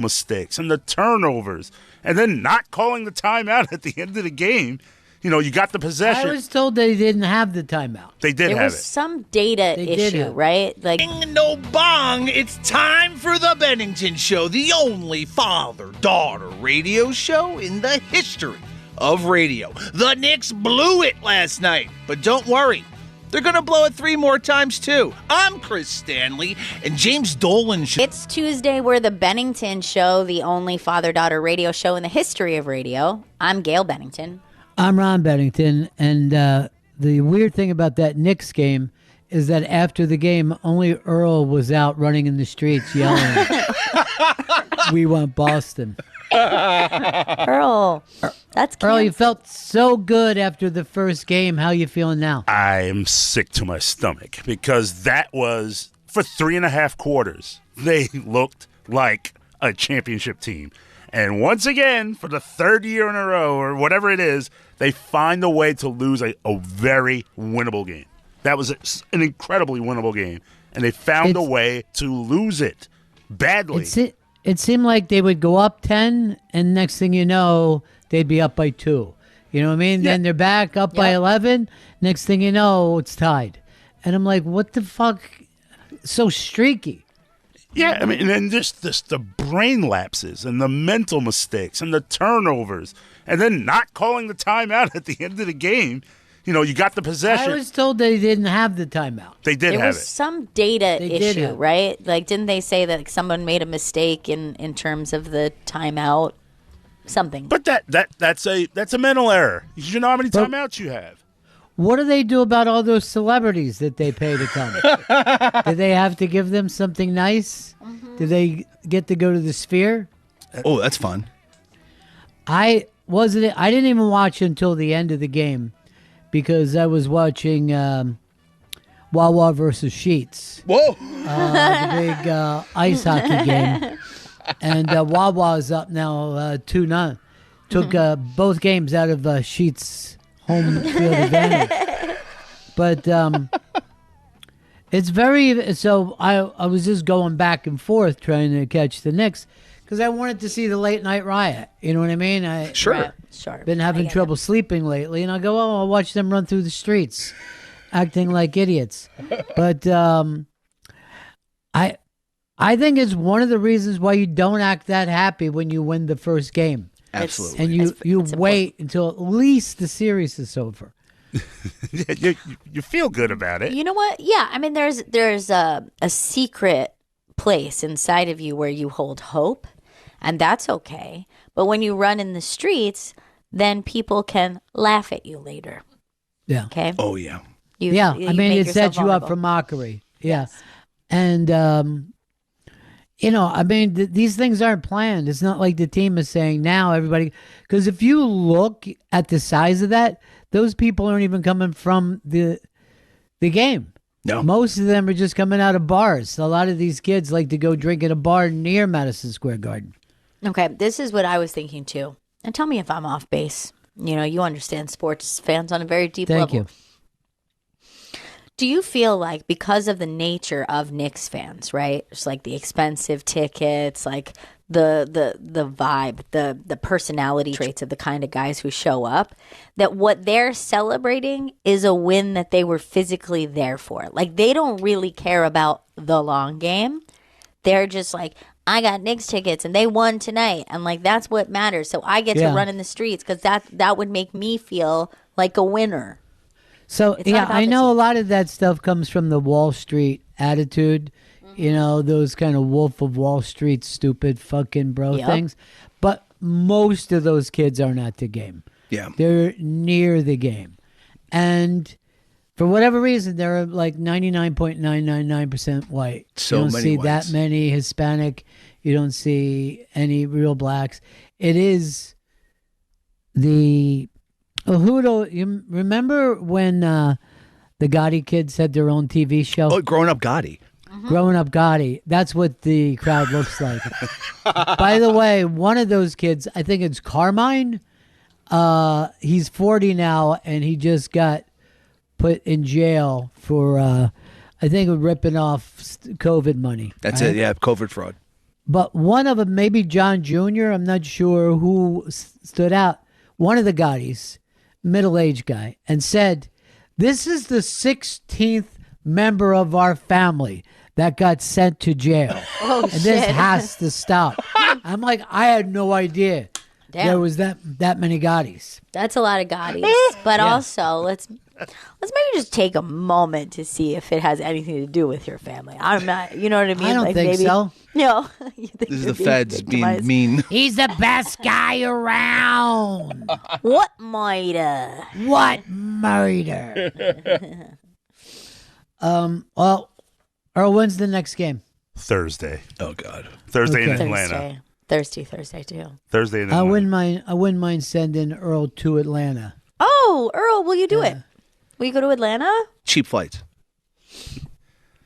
mistakes and the turnovers and then not calling the timeout at the end of the game. You got the possession. I was told they didn't have the timeout. They did have it. There was some data issue, right? Like, ding, no bong. It's time for the Bennington Show, the only father-daughter radio show in the history of radio. The Knicks blew it last night, but don't worry. They're going to blow it 3 more times, too. I'm Chris Stanley, and James Dolan. It's Tuesday. We're the Bennington Show, the only father-daughter radio show in the history of radio. I'm Gail Bennington. I'm Ron Bennington, and the weird thing about that Knicks game is that after the game, only Earl was out running in the streets yelling, "We want Boston." Earl, that's cancer. Earl, you felt so good after the first game. How you feeling now? I'm sick to my stomach because that was, for 3.5 quarters, they looked like a championship team. And once again, for the 3rd year in a row, or whatever it is, they find a way to lose a very winnable game. That was an incredibly winnable game. And they found a way to lose it badly. It seemed like they would go up 10, and next thing you know, they'd be up by 2. You know what I mean? Yeah. Then they're back up by 11. Next thing you know, it's tied. And I'm like, what the fuck? So streaky. Yeah, I mean, and then just the brain lapses and the mental mistakes and the turnovers and then not calling the timeout at the end of the game. You got the possession. I was told they didn't have the timeout. They did have it. There was some data issue, right? Like, didn't they say that someone made a mistake in terms of the timeout? Something. But that's a mental error. You should know how many timeouts you have. What do they do about all those celebrities that they pay to come? Do they have to give them something nice? Mm-hmm. Do they get to go to the Sphere? Oh, that's fun. I didn't even watch until the end of the game because I was watching Wawa versus Sheets. Whoa! The big ice hockey game. And Wawa's up now 2-0. Took both games out of Sheets' home field advantage. But it's very... So I was just going back and forth trying to catch the Knicks because I wanted to see the late night riot. You know what I mean? Sure. Been having trouble sleeping lately, and I go, I'll watch them run through the streets acting like idiots. But I think it's one of the reasons why you don't act that happy when you win the first game. Absolutely. And you wait until at least the series is over. you feel good about it. You know what? Yeah, I mean, there's a secret place inside of you where you hold hope, and that's okay. But when you run in the streets, then people can laugh at you later. Yeah. Okay? Oh, yeah. You it sets you up for mockery. Yeah. Yes. And, these things aren't planned. It's not like the team is saying now everybody... Because if you look at the size of that, those people aren't even coming from the game. No. Most of them are just coming out of bars. A lot of these kids like to go drink at a bar near Madison Square Garden. Okay, this is what I was thinking too. And tell me if I'm off base. You understand sports fans on a very deep level. Thank you. Do you feel like because of the nature of Knicks fans, right? It's like the expensive tickets, like the vibe, the personality traits of the kind of guys who show up, that what they're celebrating is a win that they were physically there for. Like, they don't really care about the long game. They're just like, I got Knicks tickets and they won tonight. And like, that's what matters. So I get to run in the streets because that would make me feel like a winner. So, I know a lot of that stuff comes from the Wall Street attitude, those kind of Wolf of Wall Street stupid fucking bro things. But most of those kids are not the game. Yeah. They're near the game. And for whatever reason, they're like 99.999% white. So you don't many see whites. that many Hispanic. You don't see any real blacks. It is the... you remember when the Gotti kids had their own TV show? Oh, Growing Up Gotti. Mm-hmm. Growing Up Gotti. That's what the crowd looks like. By the way, one of those kids, I think it's Carmine. He's 40 now, and he just got put in jail for, I think, ripping off COVID money. That's it, yeah, COVID fraud. But one of them, maybe John Jr., I'm not sure who stood out. One of the Gottis, middle-aged guy, and said, "This is the 16th member of our family that got sent to jail. Oh, and this has to stop." I'm like, I had no idea there was that many Gottis. That's a lot of Gottis. But also, let's maybe just take a moment to see if it has anything to do with your family. I'm not, you know what I mean? I don't think so. No. This is the feds being mean. He's the best guy around. What murder? What murder? Well, Earl, when's the next game? Thursday. Oh God. Thursday in Okay. Atlanta. Thursday too. Thursday in I Atlanta. wouldn't mind sending Earl to Atlanta. Oh, Earl, will you do it? Will you go to Atlanta? Cheap flights.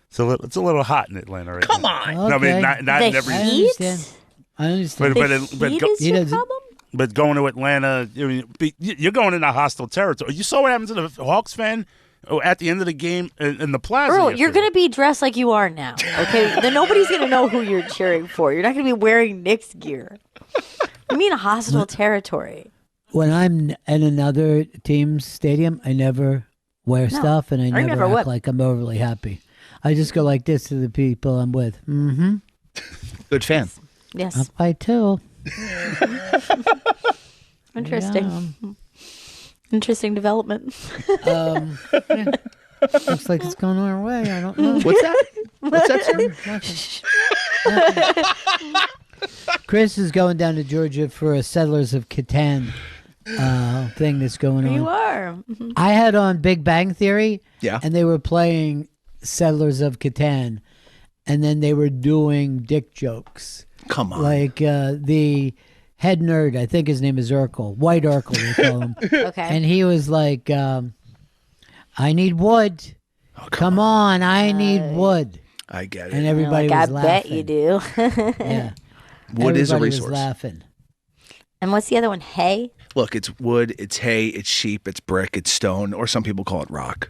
So it's a little hot in Atlanta right Come now. on. Okay. No, I mean, not The in every. I heat? understand. I understand. But Heat go- is he your doesn't- problem? But going to Atlanta, you're going into hostile territory. You saw what happened to the Hawks fan at the end of the game in the plaza. Earl, you're yesterday. going to be dressed like you are now, okay? Then nobody's going to know who you're cheering for. You're not going to be wearing Knicks gear. You mean hostile territory. When I'm in another team's stadium, I never wear stuff, and I never never act would. like I'm overly happy. I just go like this to the people I'm with. Mm-hmm. Good fan. Yes. Up by two. Interesting. Interesting development. Yeah. Looks like it's going our way. I don't know. What's that? What's that, sir? Chris is going down to Georgia for a Settlers of Catan thing that's going on. You are. I had on Big Bang Theory, Yeah. and they were playing Settlers of Catan, and then they were doing dick jokes. Come on. Like the head nerd, I think his name is Urkel, White Urkel, they call him. Okay. And he was like, I need wood. Come on, I need wood. I get And it. everybody I was bet laughing. you do. Yeah. Wood is a Everybody was resource. laughing. And what's the other one? Hay? Look, it's wood, it's hay, it's sheep, it's brick, it's stone, or some people call it rock.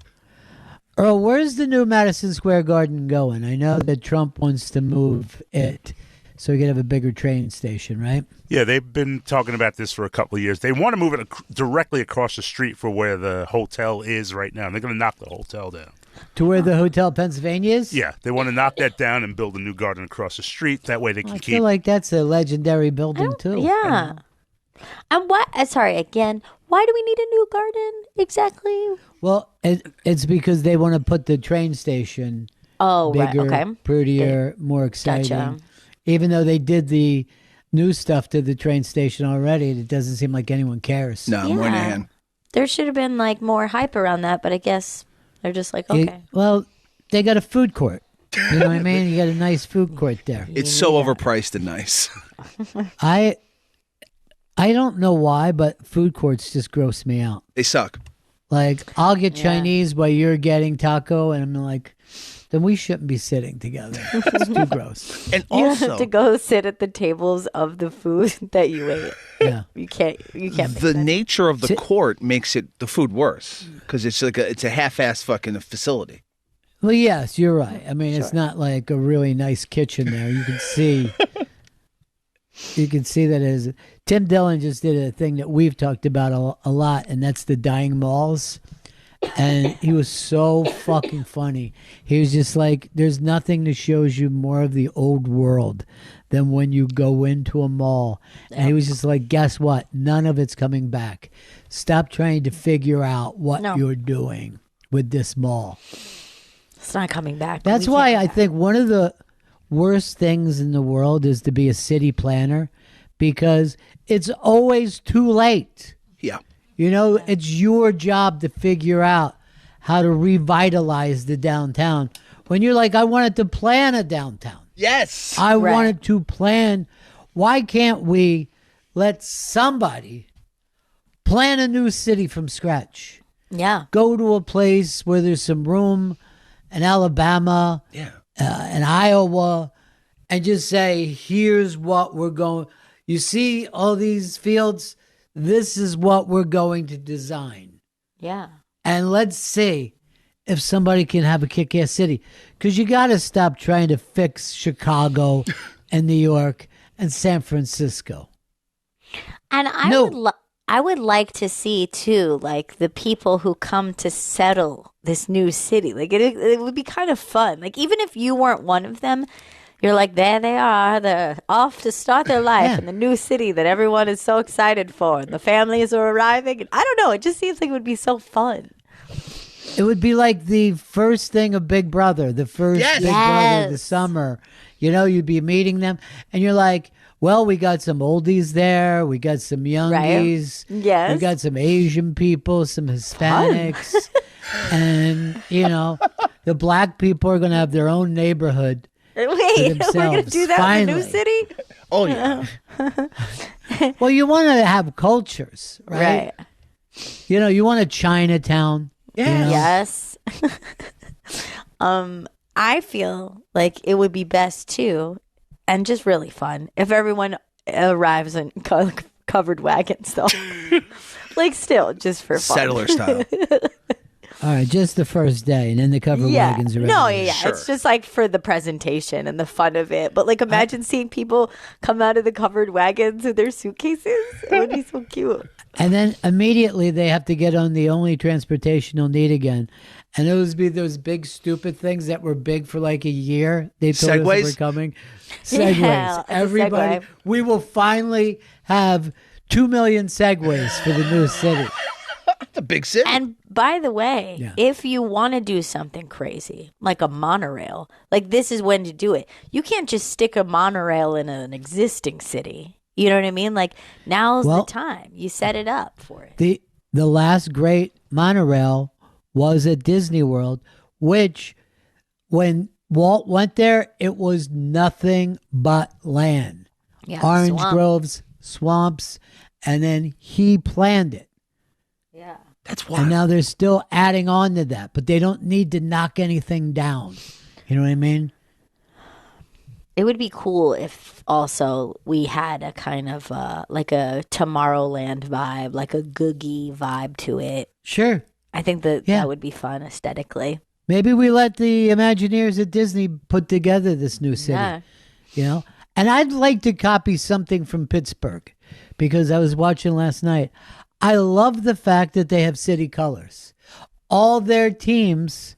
Earl, where's the new Madison Square Garden going? I know that Trump wants to move it so we could have a bigger train station, right? Yeah, they've been talking about this for a couple of years. They want to move it directly across the street for where the hotel is right now. And they're going to knock the hotel down. To where the Hotel Pennsylvania is? Yeah, they want to knock that down and build a new garden across the street. That way they can I keep. feel like that's a legendary building, too. Yeah. And what? Sorry, again. Why do we need a new garden exactly? Well, it's because they want to put the train station Oh, bigger, right. Okay. prettier, more exciting. Gotcha. Even though they did the new stuff to the train station already, it doesn't seem like anyone cares. No, Yeah. Moynihan. There should have been like more hype around that, but I guess they're just like, It- okay. well, they got a food court. You know what I mean? You got a nice food court there. It's so overpriced and nice. I don't know why, but food courts just gross me out. They suck. Like, I'll get Yeah. Chinese while you're getting taco, and I'm like, then we shouldn't be sitting together. It's too gross. And You also, have to go sit at the tables of the food that you ate. Yeah. You can't. make the that. nature of the Sit- court makes it the food worse because it's like it's a half-ass fucking facility. Well, yes, you're right. I mean, it's not like a really nice kitchen there. You can see, that as Tim Dillon just did a thing that we've talked about a lot, and that's the dying malls. And he was so fucking funny. He was just like, there's nothing that shows you more of the old world than when you go into a mall. And he was just like, guess what? None of it's coming back. Stop trying to figure out what No. you're doing with this mall. It's not coming back. That's We why can't I go back. think one of the worst things in the world is to be a city planner because it's always too late. Yeah. You know, it's your job to figure out how to revitalize the downtown. When you're like, I wanted to plan a downtown. Yes. I Right. wanted to plan. Why can't we let somebody plan a new city from scratch? Yeah. Go to a place where there's some room in Alabama, Yeah. in Iowa, and just say, here's what we're going. You see all these fields? This is what we're going to design. Yeah. And let's see if somebody can have a kick-ass city. Because you got to stop trying to fix Chicago and New York and San Francisco. And I would like to see too, like the people who come to settle this new city. Like it would be kind of fun. Like even if you weren't one of them, you're like, there they are. They're off to start their life in the new city that everyone is so excited for. And the families are arriving. And I don't know. It just seems like it would be so fun. It would be like the first thing of Big Brother, the first Big Brother of the summer. You know, you'd be meeting them, and you're like, well, we got some oldies there. We got some youngies. Right? Yes. We got some Asian people, some Hispanics. And, you know, the black people are going to have their own neighborhood. Wait, we're going to do that in the new city? Oh, yeah. Well, you want to have cultures, right? You know, you want a Chinatown. Yeah. You know? Yes. I feel like it would be best too, and just really fun if everyone arrives in covered wagons, though. Like, still, just for fun. Settler style. All right, just the first day, and then the covered wagons are ready. No, yeah. Sure. It's just like for the presentation and the fun of it. But like, imagine seeing people come out of the covered wagons with their suitcases. It would be so cute. And then immediately they have to get on the only transportation they'll need again. And those be those big stupid things that were big for like a year. They told us Segways? they were coming. Segways. Yeah, it's a Everybody, Segway. we will finally have 2 million Segways for the new city. The big city. And by the way, if you want to do something crazy, like a monorail, like this is when to do it. You can't just stick a monorail in an existing city. You know what I mean? Like, now's the time. You set it up for it. The last great monorail was at Disney World, which when Walt went there, it was nothing but land. Yeah, Orange swamp. groves, swamps, and then he planned it. Yeah. That's And wild. now they're still adding on to that, but they don't need to knock anything down. You know what I mean? It would be cool if also we had a kind of like a Tomorrowland vibe, like a Googie vibe to it. Sure. I think that would be fun aesthetically. Maybe we let the Imagineers at Disney put together this new city. Yeah. You know? And I'd like to copy something from Pittsburgh because I was watching last night. I love the fact that they have city colors. All their teams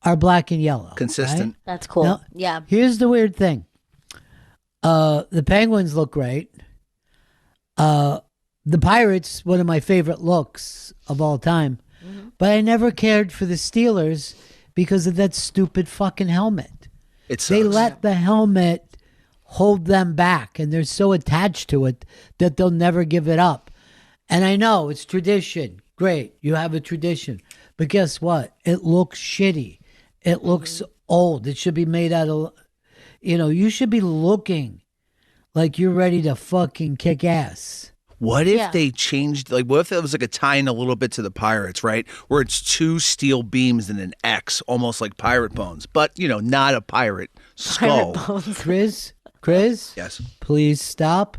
are black and yellow. Consistent. Right? That's cool. Now, Yeah. Here's the weird thing. The Penguins look great. The Pirates, one of my favorite looks of all time. Mm-hmm. But I never cared for the Steelers because of that stupid fucking helmet. It sucks. They let the helmet hold them back, and they're so attached to it that they'll never give it up. And I know it's tradition. Great, you have a tradition. But guess what? It looks shitty. It looks old. It should be made out of, you know, you should be looking like you're ready to fucking kick ass. What if Yeah. they changed, like, what if it was like a tie-in a little bit to the Pirates, right? Where it's two steel beams and an X, almost like pirate bones, but, you know, not a pirate skull. Chris, Yes. please stop.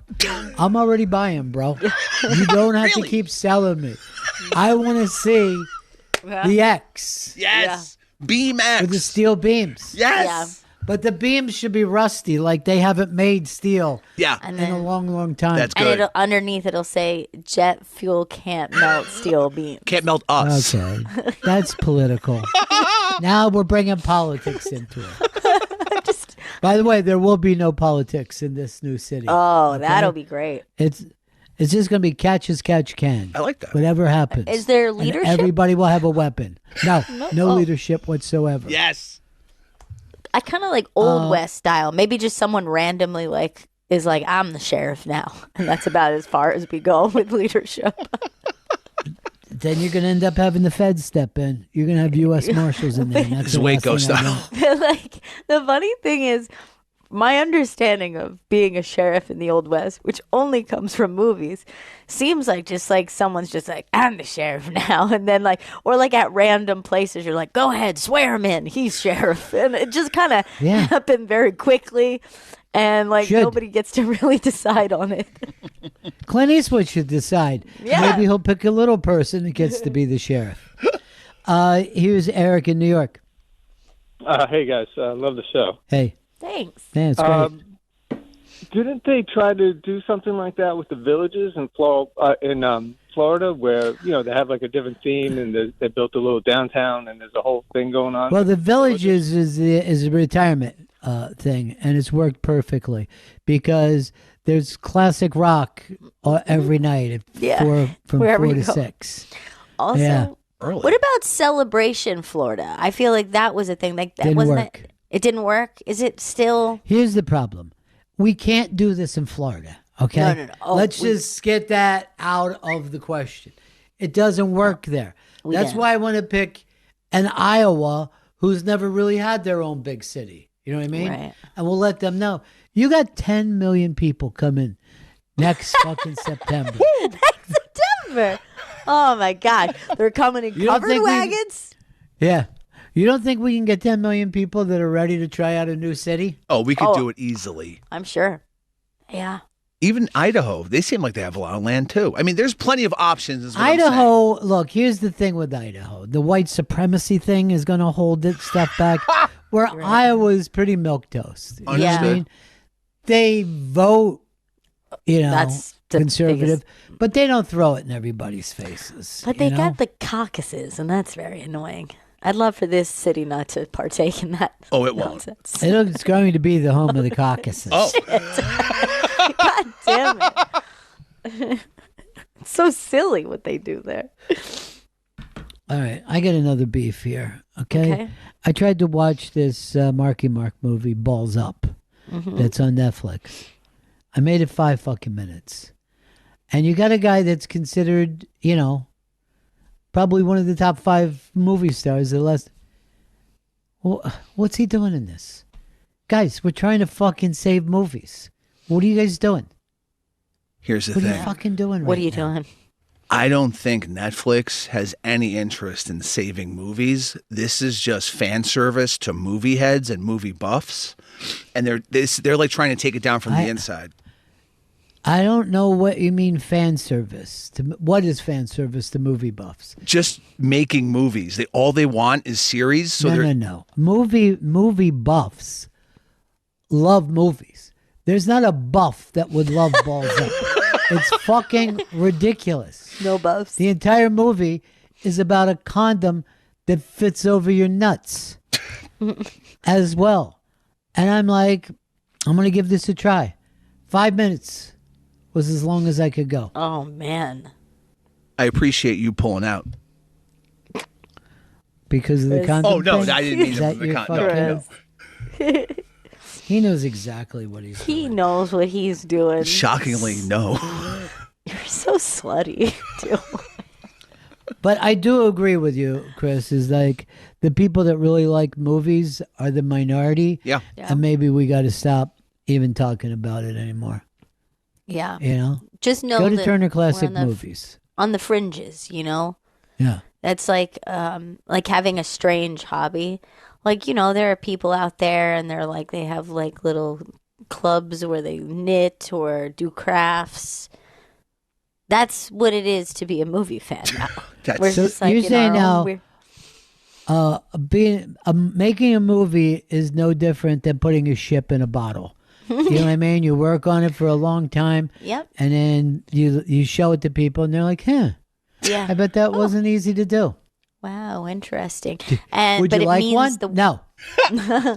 I'm already buying, bro. You don't have to Really? keep selling me. I want to see the X Yes. Beam X. with the steel beams. Yes. But the beams should be rusty, like they haven't made steel Yeah. And in a then long, long time. That's and good. underneath it'll say jet fuel can't melt steel beams. Can't melt us. Okay, that's political. Now we're bringing politics into it. By the way, there will be no politics in this new city. Oh, okay? that'll be great. It's just going to be catch as catch can. I like that. Whatever happens. Is there And leadership? everybody will have a weapon. No Oh. leadership whatsoever. Yes. I kind of like Old West style. Maybe just someone randomly like is like, I'm the sheriff now. And that's about as far as we go with leadership. Then you're going to end up having the feds step in. You're going to have U.S. Marshals in there. and That's It's the last Waco thing I style. want. Like, the funny thing is, my understanding of being a sheriff in the Old West, which only comes from movies, seems like just like someone's just like, I'm the sheriff now. And then like, or like at random places, you're like, go ahead, swear him in. He's sheriff. And it just kind of Yeah. happened very quickly. And like, Should. nobody gets to really decide on it. Clint Eastwood should decide. Yeah. Maybe he'll pick a little person that gets to be the sheriff. Here's Eric in New York. Hey guys, love the show. Hey, Thanks. man, it's great. Didn't they try to do something like that with the villages in Florida, where they have like a different theme and they built a little downtown and there's a whole thing going on? Well, the Villages is a retirement thing, and it's worked perfectly because there's classic rock every night from Wherever 4 you to go. 6. Also, Yeah. what about Celebration Florida? I feel like that was a thing. Like that Didn't wasn't work. it didn't work? Is it still? Here's the problem. We can't do this in Florida, okay? No. Oh, Let's just get that out of the question. It doesn't work there. That's didn't. why I want to pick an Iowa who's never really had their own big city. You know what I mean? Right. And we'll let them know. You got 10 million people coming next fucking September. Next September. Oh my God, they're coming in You don't covered think we- wagons. Yeah. You don't think we can get 10 million people that are ready to try out a new city? Oh, we could do it easily. I'm sure. Yeah. Even Idaho, they seem like they have a lot of land too. I mean, there's plenty of options. Is what I'm saying. Idaho, look, here's the thing with Idaho. The white supremacy thing is going to hold its stuff back. Where Iowa is pretty milquetoast. You know what I Understood. mean? They vote, That's the conservative, but they don't throw it in everybody's faces. But they got the caucuses, and that's very annoying. I'd love for this city not to partake in that. Oh, it won't. nonsense. It's going to be the home of the caucuses. Oh, God damn it. It's so silly what they do there. All right, I got another beef here. Okay, Okay. I tried to watch this Marky Mark movie, Balls Up, that's on Netflix. I made it 5 fucking minutes, and you got a guy that's considered, probably one of the top 5 movie stars of the last. Well, what's he doing in this? Guys, we're trying to fucking save movies. What are you guys doing? here's the What are thing. you fucking doing What are right you now? doing? I don't think Netflix has any interest in saving movies. This is just fan service to movie heads and movie buffs, and they're like trying to take it down from the inside. I don't know what you mean fan service. What is fan service to movie buffs? Just making movies. All they want is series. So No. Movie buffs love movies. There's not a buff that would love Balls Up. It's fucking ridiculous. No buffs. The entire movie is about a condom that fits over your nuts as well. And I'm like, I'm going to give this a try. 5 minutes was as long as I could go. Oh, man. I appreciate you pulling out. Because of the condom Oh no, thing? I didn't mean Is the, that the your con- fucking- no. He knows exactly what he's He doing. knows what he's doing. Shockingly, no. You're so slutty, too. But I do agree with you, Chris, is like the people that really like movies are the minority. Yeah. And maybe we got to stop even talking about it anymore. Yeah. Go Just know to that Turner we're Classic on the Movies. on the fringes, Yeah. That's like having a strange hobby. Like, there are people out there and they're like, they have like little clubs where they knit or do crafts. That's what it is to be a movie fan now. We're So just like you're in saying our own now, weird- making a movie is no different than putting a ship in a bottle. You know what I mean? You work on it for a long time, Yep. and then you show it to people, and they're like, "Huh, Yeah. I bet that wasn't easy to do." Wow, interesting. And Would but you it like means one? the No,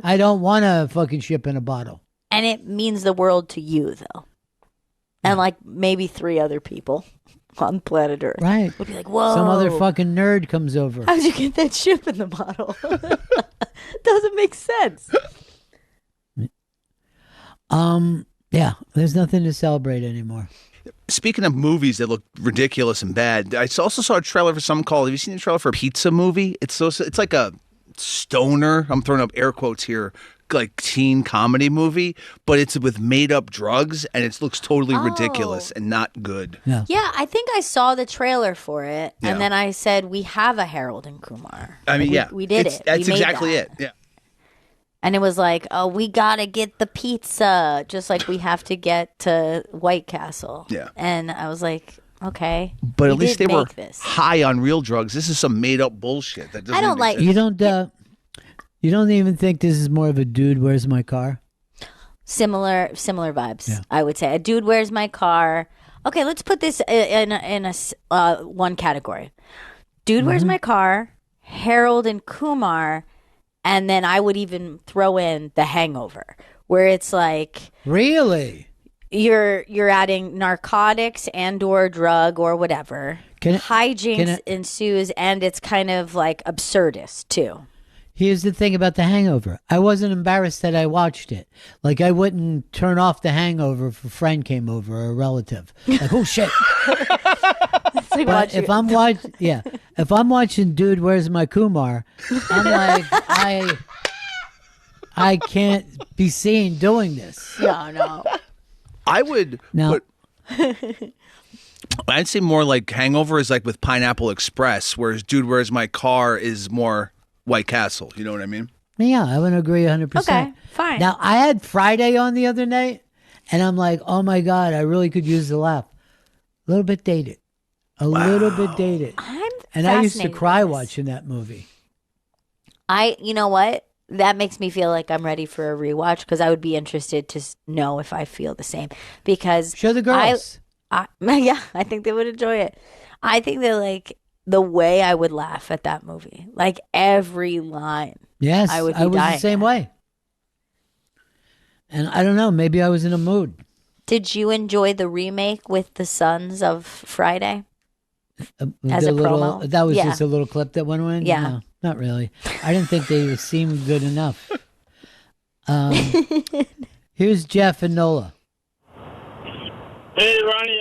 I don't want a fucking ship in a bottle. and it means the world to you though. And like maybe 3 other people on planet Earth. Right? Would be like, "Whoa. Some other fucking nerd comes over. How'd you get that ship in the bottle?" Doesn't make sense. Yeah, there's nothing to celebrate anymore. Speaking of movies that look ridiculous and bad, I also saw a trailer for something called. Have you seen the trailer for a pizza movie? It's like a stoner. I'm throwing up air quotes here, like teen comedy movie, but it's with made up drugs and it looks totally ridiculous and not good. No. Yeah, I think I saw the trailer for it, Yeah. and then I said, "We have a Harold and Kumar." I mean, Like, we did it. That's We made exactly that. it. Yeah. And it was like, "Oh, we gotta get the pizza, just like we have to get to White Castle." Yeah. And I was like, "Okay, But at we least did they were make this." high on real drugs. This is some made up bullshit. That doesn't I don't even like- exist. You don't even think this is more of a dude? Where's my car? Similar vibes, Yeah. I would say. A Dude, Where's My Car? Okay, let's put this in a one category. Dude, Where's My Car? Harold and Kumar, and then I would even throw in The Hangover, where it's like Really? you're adding narcotics and or drug or whatever. Hijinks ensues, and it's kind of like absurdist too. Here's the thing about The Hangover. I wasn't embarrassed that I watched it. Like, I wouldn't turn off The Hangover if a friend came over or a relative. Like, oh shit. Like But if I'm watching Dude, Where's My Kumar, I'm like, I can't be seen doing this. no. I would Now- put. I'd say more like Hangover is like with Pineapple Express, whereas Dude, Where's My Car is more White Castle. You know what I mean? Yeah, I would agree 100%. Okay, fine. Now, I had Friday on the other night, and I'm like, oh my God, I really could use the laugh. A little bit dated. Little bit dated. And I used to cry watching that movie. You know what? That makes me feel like I'm ready for a rewatch because I would be interested to know if I feel the same. Because Show the girls. yeah, I think they would enjoy it. I think that like the way I would laugh at that movie, like every line. Yes, I would be I was dying the same at. way. And I don't know, maybe I was in a mood. Did you enjoy the remake with the Sons of Friday? As The a promo? That was Yeah. just a little clip that went in? Yeah. No, not really. I didn't think they seemed good enough. Here's Jeff and Nola. Hey, Ronnie,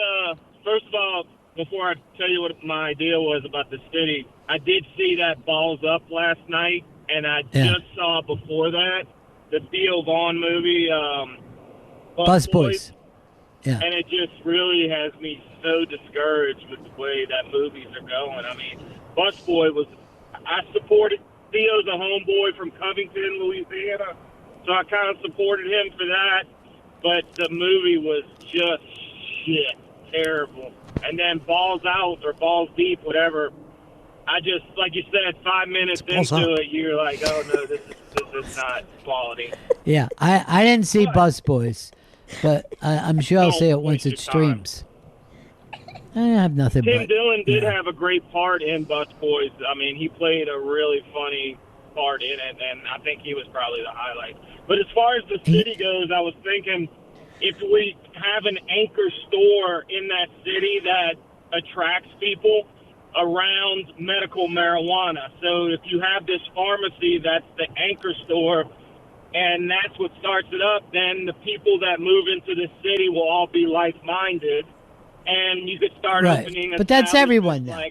first of all, before I tell you what my idea was about the city, I did see that Balls Up last night, and I just saw before that the Theo Vaughn movie, Bus Boys. Yeah. and it just really has me so discouraged with the way that movies are going. I mean, Bus Boy I supported Theo's a homeboy from Covington, Louisiana, so I kind of supported him for that, but the movie was just shit, terrible. And then Balls Out or Balls Deep, whatever, I just, like you said, 5 minutes into it, you're like, oh no, this is not quality. Yeah, I didn't see Bus Boys, but I'm sure I'll see it once it streams. I have nothing Tim but... Dillon did have a great part in Bus Boys. I mean, he played a really funny part in it, and I think he was probably the highlight. But as far as the city goes, I was thinking if we have an anchor store in that city that attracts people around medical marijuana. So if you have this pharmacy that's the anchor store and that's what starts it up, then the people that move into the city will all be like-minded, and you could start opening. But that's everyone now.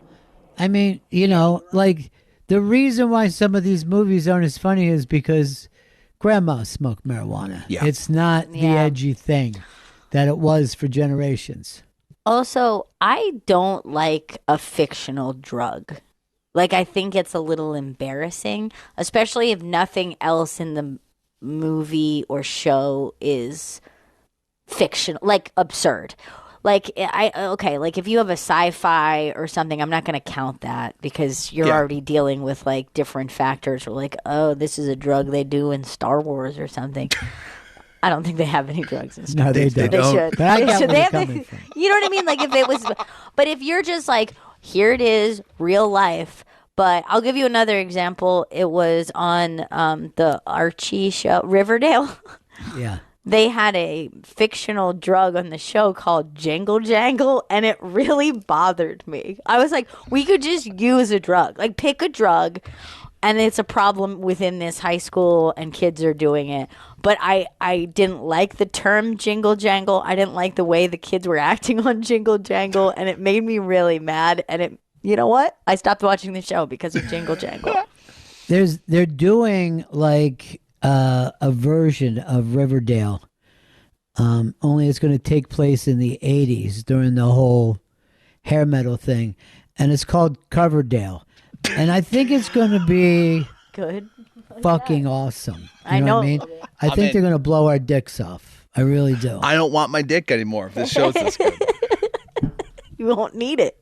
I mean, you know, like the reason why some of these movies aren't as funny is because grandma smoked marijuana. Yeah. It's not the edgy thing that it was for generations. Also, I don't like a fictional drug. Like, I think it's a little embarrassing, especially if nothing else in the movie or show is fictional, like absurd. Like, like if you have a sci-fi or something, I'm not going to count that because you're already dealing with like different factors, or like, oh, this is a drug they do in Star Wars or something. I don't think they have any drugs in Star No, they They don't. should. But I They get should. where They you're have coming the- from. You know what I mean? Like if it was, but if you're just like, here it is, real life. But I'll give you another example. It was on the Archie show, Riverdale. Yeah. They had a fictional drug on the show called Jingle Jangle, and it really bothered me. I was like, we could just use a drug. Like, pick a drug, and it's a problem within this high school, and kids are doing it. But I didn't like the term Jingle Jangle. I didn't like the way the kids were acting on Jingle Jangle, and it made me really mad. And you know what? I stopped watching the show because of Jingle Jangle. They're doing like a version of Riverdale. Only it's going to take place in the 80s during the whole hair metal thing. And it's called Coverdale. And I think it's going to be Good. fucking awesome. You I know know. what I mean? I think they're going to blow our dicks off. I really do. I don't want my dick anymore if this show's this good. You won't need it.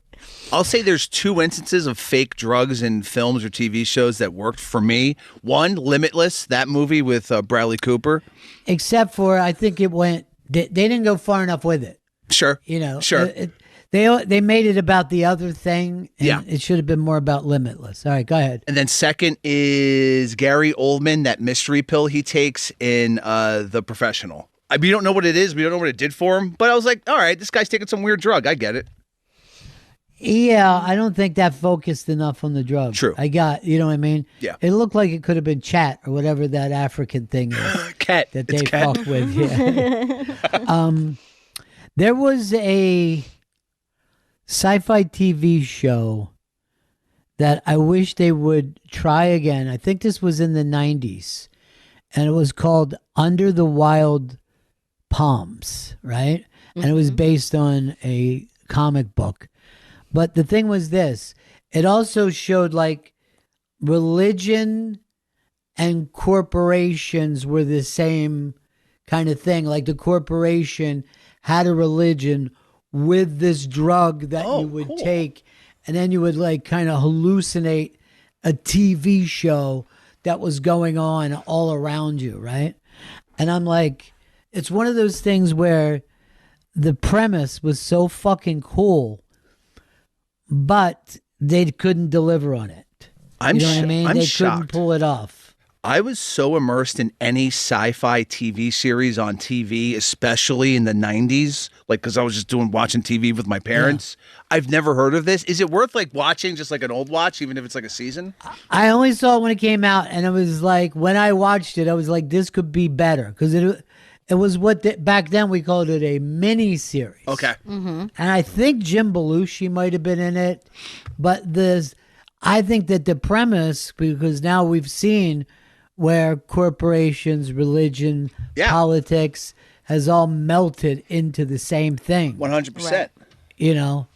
I'll say there's 2 instances of fake drugs in films or TV shows that worked for me. One, Limitless, that movie with Bradley Cooper. Except for, I think it went. They didn't go far enough with it. Sure. Sure. They made it about the other thing. And Yeah. it should have been more about Limitless. All right, go ahead. And then second is Gary Oldman, that mystery pill he takes in The Professional. We don't know what it is. We don't know what it did for him. But I was like, all right, this guy's taking some weird drug. I get it. Yeah, I don't think that focused enough on the drug. True. You know what I mean? Yeah. It looked like it could have been chat or whatever that African thing is. Cat. That It's they cat. fuck with. Yeah. There was a sci-fi TV show that I wish they would try again. I think this was in the 90s. And it was called Under the Wild Palms, right? And it was based on a comic book. But the thing was this. It also showed like religion and corporations were the same kind of thing. Like the corporation had a religion with this drug that you would take, and then you would like kind of hallucinate a TV show that was going on all around you, right? And I'm like, it's one of those things where the premise was so fucking cool, but they couldn't deliver on it. I'm You know what I mean? I'm They shocked. couldn't pull it off. I was so immersed in any sci-fi TV series on TV, especially in the 90s, like because I was just watching TV with my parents. I've never heard of this. Is it worth like watching just like an old watch, even if it's like a season? I only saw it when it came out, and it was like, when I watched it, I was like, this could be better. Because it was back then we called it a mini series. Okay. And I think Jim Belushi might have been in it. But I think that the premise, because now we've seen where corporations, religion, politics has all melted into the same thing. 100%. You know,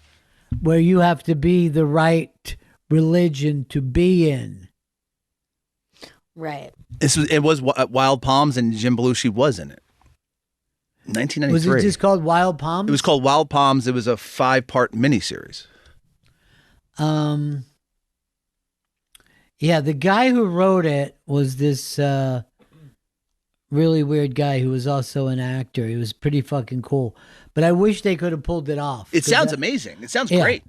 where you have to be the right religion to be in. Right. It was Wild Palms, and Jim Belushi was in it. 1993. Was it just called Wild Palms? It was called Wild Palms. It was a 5-part miniseries. Yeah, the guy who wrote it was this really weird guy who was also an actor. He was pretty fucking cool. But I wish they could have pulled it off. It sounds amazing. It sounds great.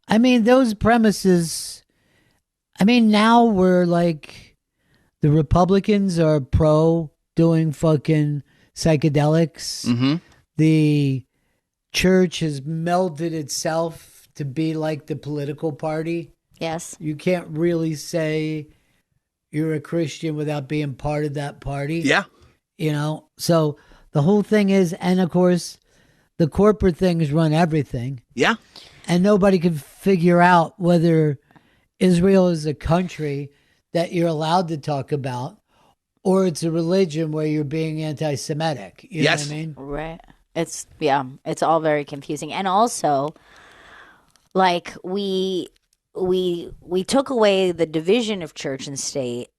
I mean, those premises, now we're like, the Republicans are pro doing fucking psychedelics. Mm-hmm. The church has melded itself to be like the political party. Yes. You can't really say you're a Christian without being part of that party. Yeah. You know? So the whole thing is, and of course, the corporate things run everything. Yeah. And nobody can figure out whether Israel is a country that you're allowed to talk about or it's a religion where you're being anti-Semitic. You know what I mean? Right. It's all very confusing. And also, like, we took away the division of church and state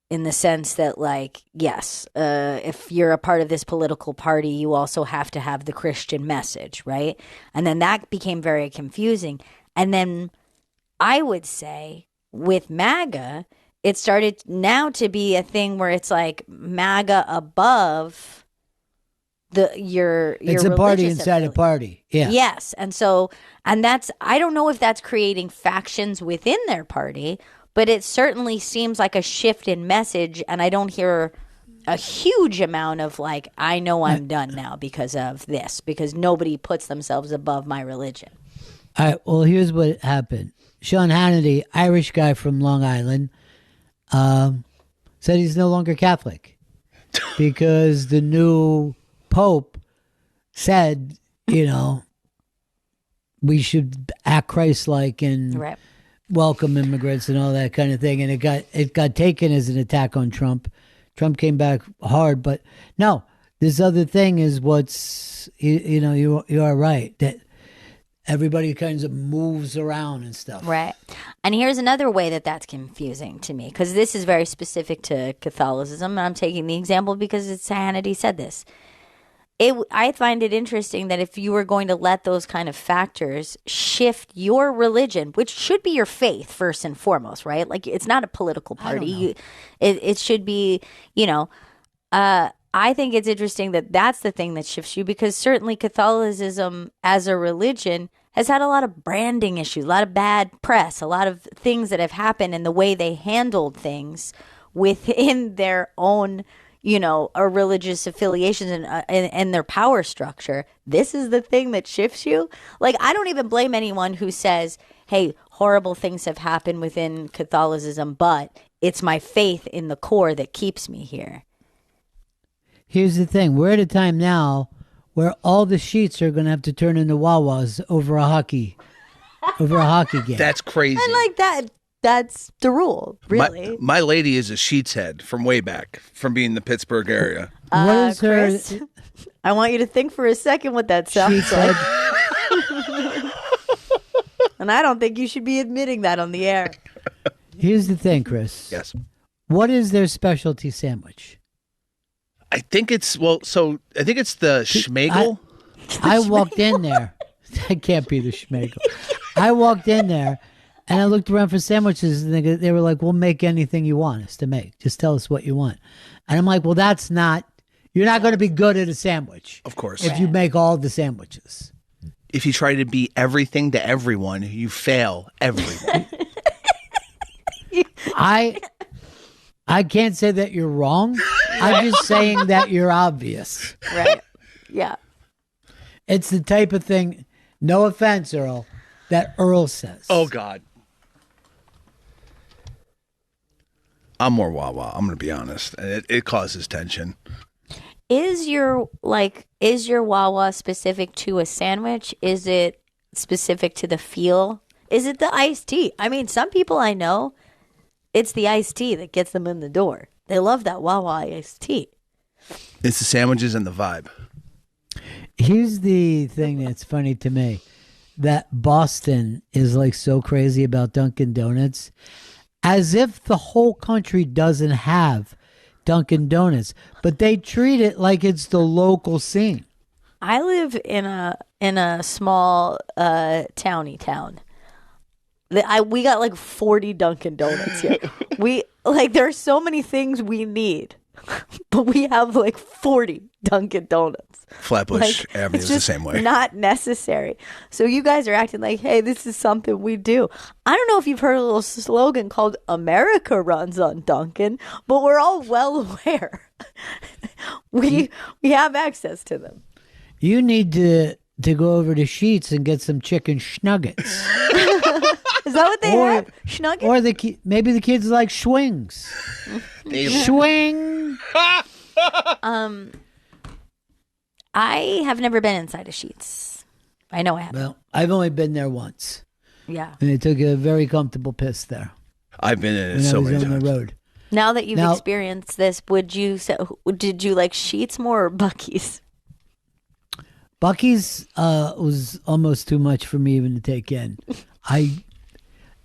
in the sense that, like, yes, if you're a part of this political party, you also have to have the Christian message, right? And then that became very confusing. And then I would say with MAGA, it started now to be a thing where it's like MAGA above your it's a party religious inside a party. Yeah. Yes. And that's, I don't know if that's creating factions within their party, but it certainly seems like a shift in message. And I don't hear a huge amount of like, I know I'm done now because of this, because nobody puts themselves above my religion. All right. Well, here's what happened. Sean Hannity, Irish guy from Long Island, said he's no longer Catholic because the new Pope said, we should act Christ-like and welcome immigrants and all that kind of thing. And it got taken as an attack on Trump. Trump came back hard, but no, this other thing is what's, you are right, that everybody kind of moves around and stuff. Right. And here's another way that's confusing to me, because this is very specific to Catholicism, and I'm taking the example because it's Hannity said this. I find it interesting that if you were going to let those kind of factors shift your religion, which should be your faith first and foremost, right? Like it's not a political party. It should be, I think it's interesting that that's the thing that shifts you, because certainly Catholicism as a religion has had a lot of branding issues, a lot of bad press, a lot of things that have happened in the way they handled things within their own, religious affiliations and their power structure. This is the thing that shifts you. Like, I don't even blame anyone who says, hey, horrible things have happened within Catholicism, but it's my faith in the core that keeps me here. Here's the thing. We're at a time now where all the sheets are going to have to turn into Wawas over a hockey game. That's crazy. And like that, that's the rule, really. My lady is a Sheets head from way back, from being in the Pittsburgh area. What is Chris, her I want you to think for a second what that sounds sheets like. head? And I don't think you should be admitting that on the air. Here's the thing, Chris. Yes. What is their specialty sandwich? I think it's the Schmegel. I walked in there. That can't be the Schmegel. I walked in there and I looked around for sandwiches, and they were like, we'll make anything you want us to make. Just tell us what you want. And I'm like, well, you're not going to be good at a sandwich. Of course. If you make all the sandwiches. If you try to be everything to everyone, you fail everyone. I can't say that you're wrong. I'm just saying that you're obvious. Right. Yeah. It's the type of thing, no offense, Earl, that Earl says. Oh, God. I'm more Wawa. I'm going to be honest. It causes tension. Is your Wawa specific to a sandwich? Is it specific to the feel? Is it the iced tea? I mean, some people I know, it's the iced tea that gets them in the door. They love that Wawa iced tea. It's the sandwiches and the vibe. Here's the thing that's funny to me, that Boston is like so crazy about Dunkin' Donuts, as if the whole country doesn't have Dunkin' Donuts, but they treat it like it's the local scene. I live in a small towny town. We got like 40 Dunkin' Donuts here. There are so many things we need, but we have like 40 Dunkin' Donuts. Flatbush Avenue is the same way. Not necessary. So you guys are acting like, hey, this is something we do. I don't know if you've heard a little slogan called "America runs on Dunkin'," but we're all well aware we have access to them. You need to go over to Sheets and get some chicken schnuggets. Is that what they have? Schnuggets? Or maybe the kids like swings. Swing. I have never been inside of Sheets. I know I haven't. Well, I've only been there once. Yeah. And I took a very comfortable piss there. I've been in it when so I was many on times. the road. Now that you've experienced this, did you like Sheets more or Buc-ee's? Buc-ee's was almost too much for me even to take in. I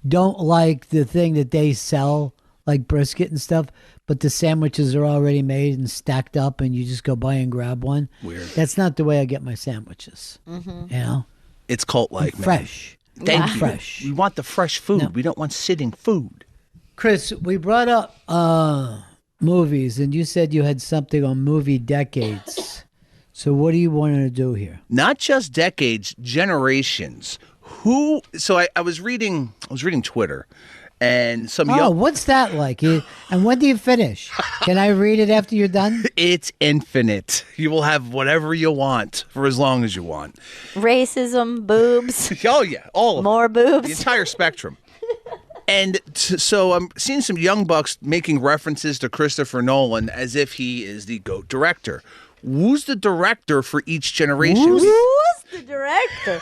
don't like the thing that they sell, like brisket and stuff, but the sandwiches are already made and stacked up and you just go by and grab one. Weird. That's not the way I get my sandwiches. Mm-hmm. You know? It's cult-like, man. Fresh. Thank you. Fresh. We want the fresh food. No. We don't want sitting food. Chris, we brought up movies, and you said you had something on movie decades. So what do you want to do here? Not just decades, generations. So I was reading Twitter, and some young. What's that like? And when do you finish? Can I read it after you're done? It's infinite. You will have whatever you want for as long as you want. Racism, boobs. Oh yeah, all of more it. boobs. The entire spectrum. And so I'm seeing some young bucks making references to Christopher Nolan as if he is the GOAT director. Who's the director for each generation? Who's the director?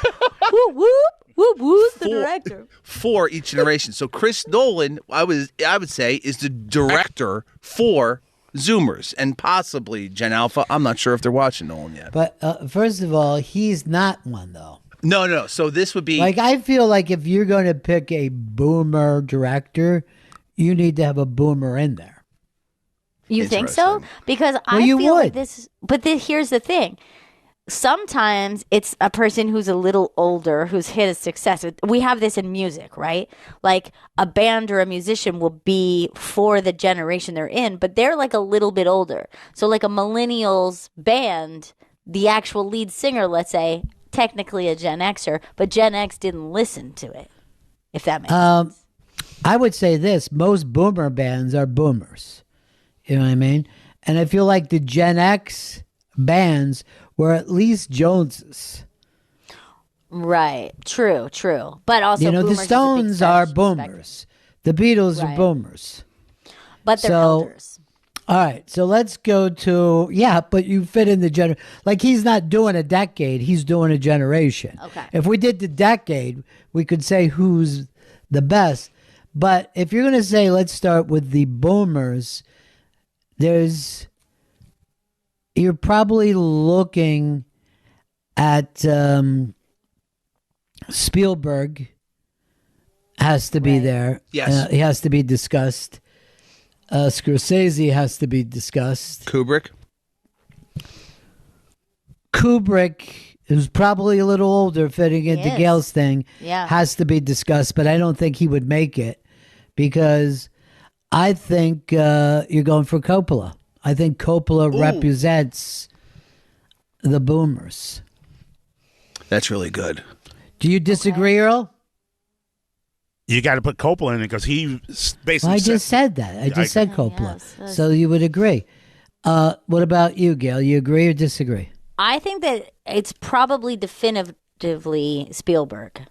Whoop, whoop, whoop, who's the director? For each generation. So Chris Nolan, I would say, is the director for Zoomers and possibly Gen Alpha. I'm not sure if they're watching Nolan yet. But first of all, he's not one, though. No. So this would be... Like, I feel like if you're going to pick a boomer director, you need to have a boomer in there. You think so? Interesting. Because Well, I you feel like would. this. But here's the thing. Sometimes it's a person who's a little older who's hit a success. We have this in music, right? Like a band or a musician will be for the generation they're in, but they're like a little bit older. So like a millennials band, the actual lead singer, let's say, technically a Gen Xer, but Gen X didn't listen to it. If that makes sense. I would say this: most boomer bands are boomers. You know what I mean? And I feel like the Gen X bands were at least Joneses. Right. True. But also, You know, the boomers is a big Stones are spectrum. boomers. The Beatles are Right. boomers. But they're So- elders. All right, so let's go to but you fit in the like he's not doing a decade, he's doing a generation. Okay. If we did the decade, we could say who's the best. But if you're going to say let's start with the boomers, you're probably looking at Spielberg has to be Right. there. Yes. He has to be discussed. Scorsese has to be discussed. Kubrick. Kubrick, who's probably a little older, fitting into is. Gail's thing, Yeah. has to be discussed, but I don't think he would make it because I think you're going for Coppola. I think Coppola represents the boomers. That's really good. Do you disagree, Earl? You got to put Coppola in it because he basically Well, I said- just said that. I just said agree. Coppola. Yes. So you would agree. What about you, Gail? You agree or disagree? I think that it's probably definitively Spielberg.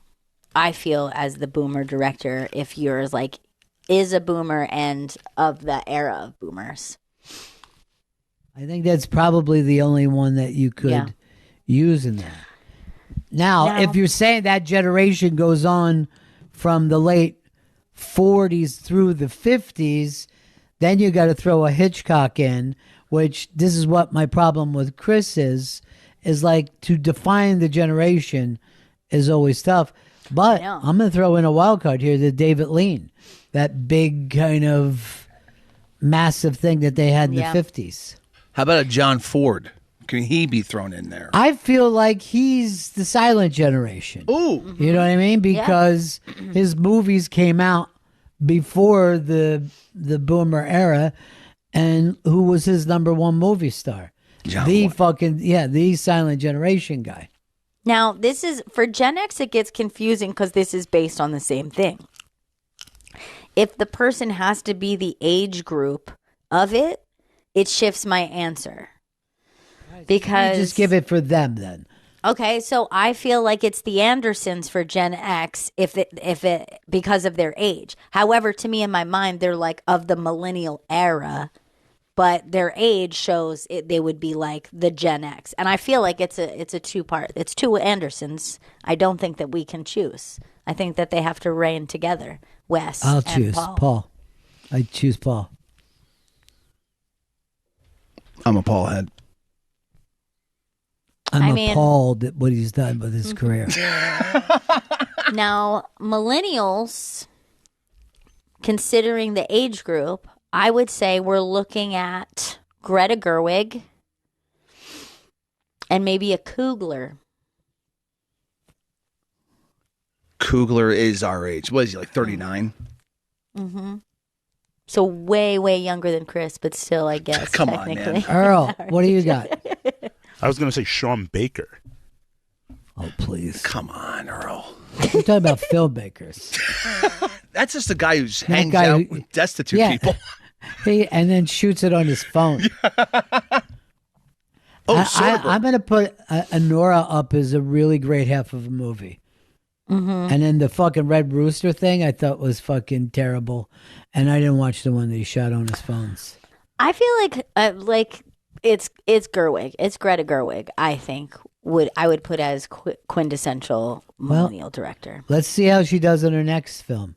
I feel as the boomer director, if yours like is a boomer and of the era of boomers. I think that's probably the only one that you could Yeah. use in that. Now, Now- if you're saying that generation goes on from the late 40s through the 50s, then you got to throw a Hitchcock in, which this is what my problem with Chris is like to define the generation is always tough. But know. I'm going to throw in a wild card here, the David Lean, that big kind of massive thing that they had in Yeah. the 50s. How about a John Ford? Can he be thrown in there? I feel like he's the silent generation. Ooh. You know what I mean? Because his movies came out before the boomer era, and who was his number one movie star? John the Ford. the silent generation guy. Now, this is for Gen X, it gets confusing because this is based on the same thing. If the person has to be the age group of it, it shifts my answer. Because You just give it for them then. okay, so I feel like it's the Andersons for Gen X if it because of their age. However, to me in my mind, they're like of the millennial era, but their age shows they would be like the Gen X. And I feel like it's a two-part. It's two Andersons. I don't think that we can choose. I think that they have to reign together. Wes I'll and choose Paul. I choose Paul. I'm a Paul head. I'm I mean- appalled at what he's done with his career. Now, millennials, considering the age group, I would say we're looking at Greta Gerwig and maybe a Coogler. Coogler is our age. What is he, like 39? So way, way younger than Chris, but still, I guess, Come on, technically. man. Earl, what do you got? I was going to say Sean Baker. Oh, please. Come on, Earl. We're talking about filmmakers. That's just a guy who hangs guy out who- with destitute Yeah. people. And then shoots it on his phone. Oh, I'm going to put Nora up as a really great half of a movie. And then the fucking Red Rooster thing I thought was fucking terrible. And I didn't watch the one that he shot on his phones. I feel like it's Gerwig. It's Greta Gerwig, I think, I would put as quintessential millennial director. Let's see how she does in her next film.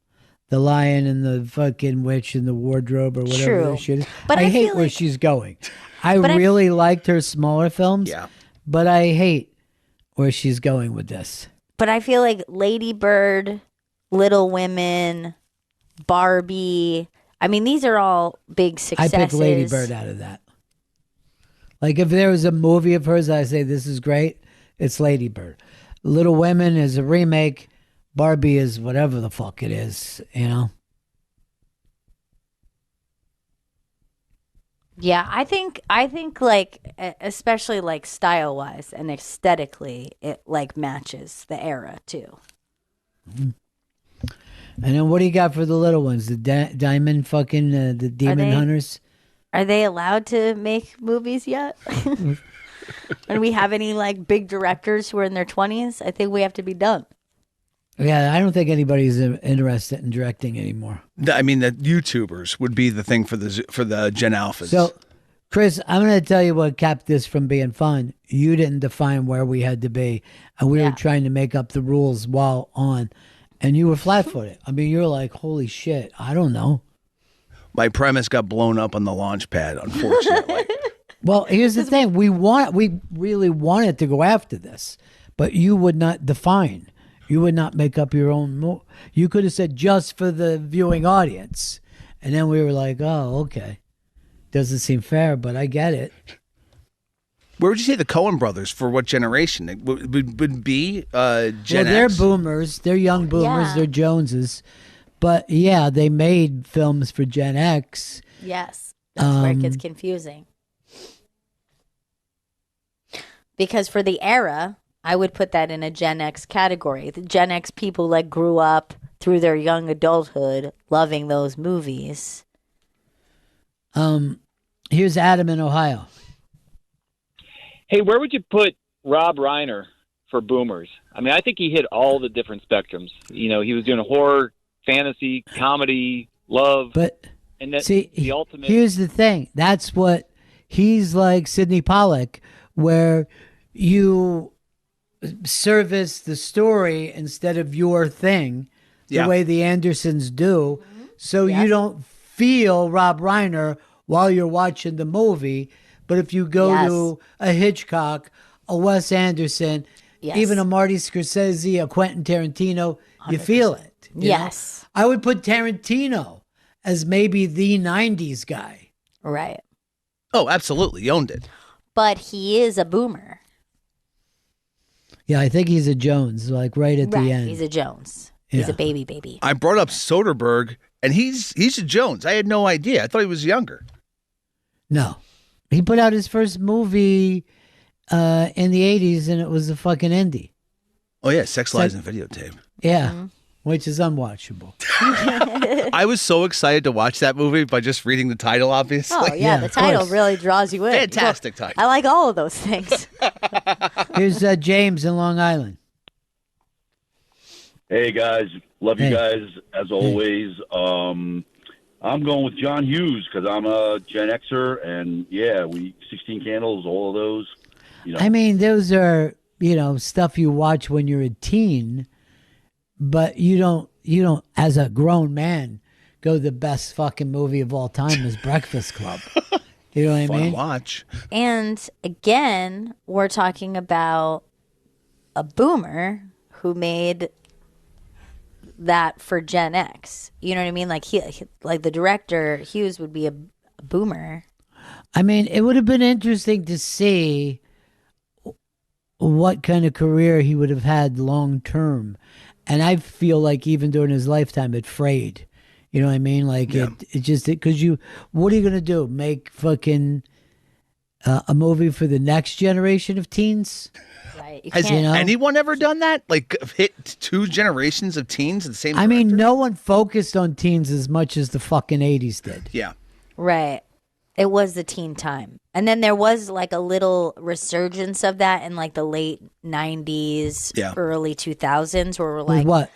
The Lion and the fucking Witch and the Wardrobe or whatever True. that shit is. But I hate feel where like- she's going. I But I- really liked her smaller films. Yeah. But I hate where she's going with this. But I feel like Lady Bird, Little Women, Barbie, I mean, these are all big I successes. pick Lady Bird out of that. Like if there was a movie of hers, I say this is great. It's Lady Bird. Little Women is a remake. Barbie is whatever the fuck it is. You know. Yeah, I think like especially like style wise and aesthetically, it like matches the era too. And then what do you got for the little ones? The diamond fucking the demon hunters. Are they allowed to make movies yet? And we have any like big directors who are in their 20s? I think we have to be done. Yeah, I don't think anybody's interested in directing anymore. I mean, the YouTubers would be the thing for the Gen Alphas. So, Chris, I'm going to tell you what kept this from being fun. You didn't define where we had to be, and we were trying to make up the rules while on, and you were flat-footed. I mean, you're like, holy shit, I don't know. My premise got blown up on the launch pad, unfortunately. Well, here's the thing. We really wanted to go after this, but you would not define. You would not make up your own. You could have said just for the viewing audience. And then we were like, oh, okay. Doesn't seem fair, but I get it. Where would you say the Coen brothers for what generation? Would be Gen They're X? boomers. They're young boomers. Yeah. They're Joneses. But yeah, they made films for Gen X. Yes. That's where it gets confusing. Because for the era, I would put that in a Gen X category. The Gen X people like grew up through their young adulthood loving those movies. Here's Adam in Ohio. Hey, where would you put Rob Reiner for boomers? I mean, I think he hit all the different spectrums. You know, he was doing horror, fantasy, comedy, love. But and that, see, the ultimate. here's the thing. That's what he's like Sidney Pollack, where you service the story instead of your thing, the way the Andersons do. So you don't feel Rob Reiner while you're watching the movie. But if you go to a Hitchcock, a Wes Anderson, even a Marty Scorsese, a Quentin Tarantino, you feel it. You know? I would put Tarantino as maybe the 90s guy. Right. Oh, absolutely. He owned it. But he is a boomer. Yeah, I think he's a Jones, like right at the end. He's a Jones. He's a baby. I brought up Soderbergh, and he's a Jones. I had no idea. I thought he was younger. No. He put out his first movie in the 80s, and it was a fucking indie. Oh, yeah, Sex, Lies, and Videotape. Yeah, which is unwatchable. I was so excited to watch that movie by just reading the title, obviously. Oh, yeah, the title really draws you in. Fantastic title. I like all of those things. Here's James in Long Island. Hey, guys. Love you guys, as always. I'm going with John Hughes because I'm a Gen Xer, and we 16 Candles, all of those. You know. I mean, those are, stuff you watch when you're a teen, but you don't, as a grown man, go the best fucking movie of all time is Breakfast Club. You know what I mean? Fun watch. And again, we're talking about a boomer who made that for Gen X. You know what I mean? Like he like the director Hughes would be a boomer. I mean, it would have been interesting to see what kind of career he would have had long term. And I feel like even during his lifetime it frayed. You know what I mean? Like it just, because what are you going to do? Make fucking a movie for the next generation of teens? Right. Has anyone ever done that? Like hit two generations of teens at the same time? I mean, no one focused on teens as much as the fucking 80s did. Yeah. Right. It was the teen time. And then there was like a little resurgence of that in like the late 90s, early 2000s where we're like, With what?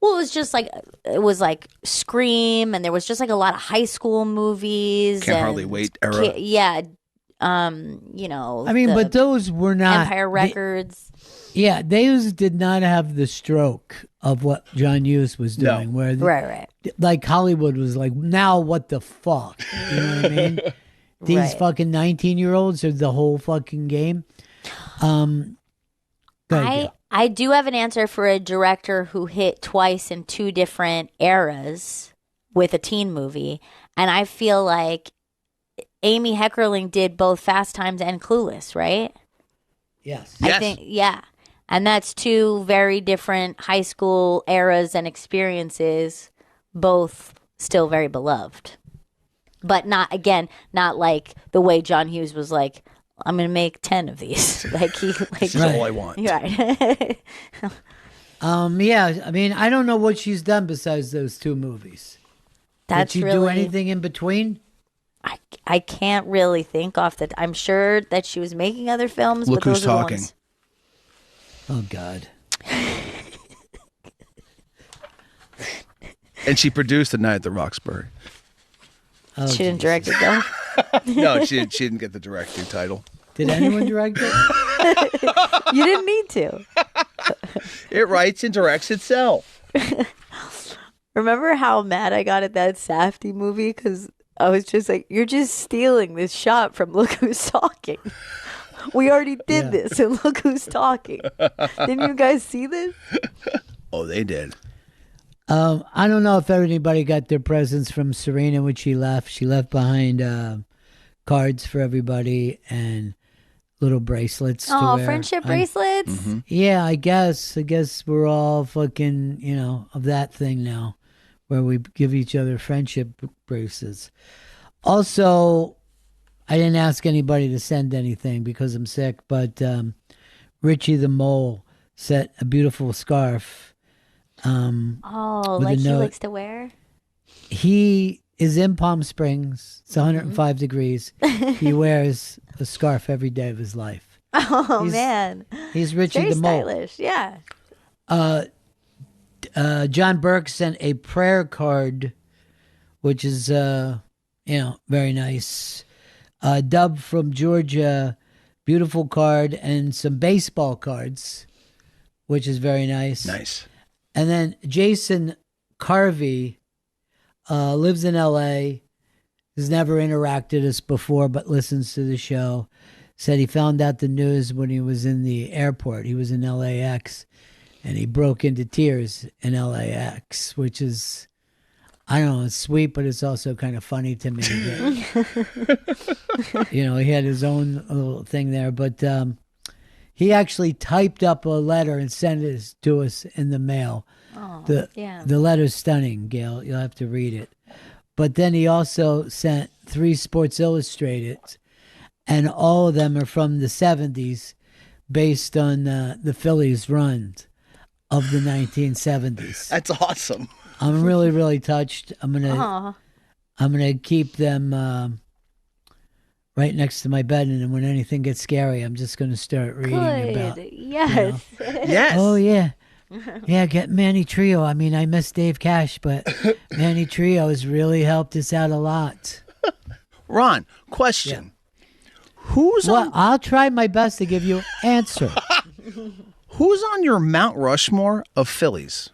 Well, it was like Scream, and there was just like a lot of high school movies. Can't Hardly Wait era. I mean, but those were not Empire Records. Those did not have the stroke of what John Hughes was doing. Where right. Like Hollywood was like, now what the fuck? You know what I mean? These fucking 19-year-olds are the whole fucking game. I do have an answer for a director who hit twice in two different eras, with a teen movie. And I feel like Amy Heckerling did both Fast Times and Clueless, right? Yes. I think, yeah. And that's two very different high school eras and experiences, both still very beloved. But not like the way John Hughes was like, I'm going to make 10 of these. This is all I want. Right. Yeah, I mean, I don't know what she's done besides those two movies. That's Did she really, do anything in between? I can't really think off that. I'm sure that she was making other films, Look but those Who's are the Talking. ones. Oh, God. And she produced The Night at the Roxbury. Oh, She didn't Jesus. direct it though. No, she didn't get the directing title. Did anyone direct it? You didn't need to. It writes and directs itself. Remember how mad I got at that Safdie movie? Because I was just like, you're just stealing this shot from Look Who's Talking. We already did this, and Look Who's Talking. Didn't you guys see this? Oh, they did. I don't know if anybody got their presents from Serena when she left. She left behind cards for everybody and little bracelets to Oh, wear. friendship bracelets. Yeah, I guess we're all fucking, of that thing now, where we give each other friendship bracelets. Also, I didn't ask anybody to send anything because I'm sick, but Richie the Mole sent a beautiful scarf. Oh, with a like he note. likes to wear? He is in Palm Springs. It's 105 degrees. He wears a scarf every day of his life. Oh, man. He's Richie Very the Mole. stylish. Yeah. John Burke sent a prayer card, which is, very nice. Dub from Georgia, beautiful card, and some baseball cards, which is very nice. Nice. And then Jason Carvey lives in L.A., has never interacted us before, but listens to the show. Said he found out the news when he was in the airport. He was in LAX, and he broke into tears in LAX, which is, I don't know, it's sweet, but it's also kind of funny to me. That, he had his own little thing there, but he actually typed up a letter and sent it to us in the mail. Oh, The letter's stunning, Gail. You'll have to read it. But then he also sent 3 Sports Illustrated, and all of them are from the 70s, based on the Phillies' runs of the 1970s. That's awesome. I'm really, really touched. I'm gonna keep them right next to my bed, and when anything gets scary, I'm just gonna start reading about. Yes. Yes. Oh yeah. Yeah, get Manny Trio. I mean, I miss Dave Cash, but Manny Trio has really helped us out a lot. Ron, question. Well, I'll try my best to give you an answer. Who's on your Mount Rushmore of Phillies?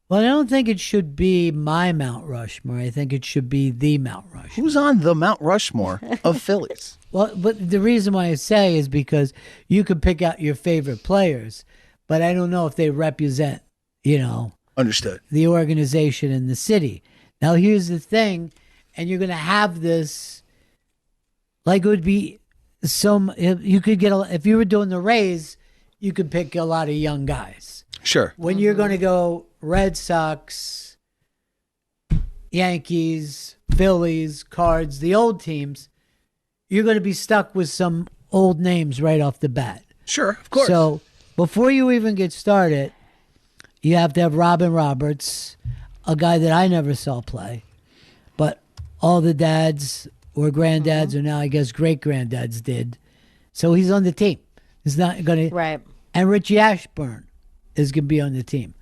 Well, I don't think it should be my Mount Rushmore. I think it should be the Mount Rushmore. Who's on the Mount Rushmore of Phillies? Well, but the reason why I say is because you could pick out your favorite players, but I don't know if they represent, Understood. the organization in the city. Now, here's the thing, and you're going to have this, like it would be you could get, if you were doing the Rays, you could pick a lot of young guys. Sure. When you're going to go Red Sox, Yankees, Phillies, Cards, the old teams, you're going to be stuck with some old names right off the bat. Sure, of course. So before you even get started, you have to have Robin Roberts, a guy that I never saw play, but all the dads or grandads, or now I guess great granddads did. So he's on the team. He's not going to. Right. And Richie Ashburn is going to be on the team.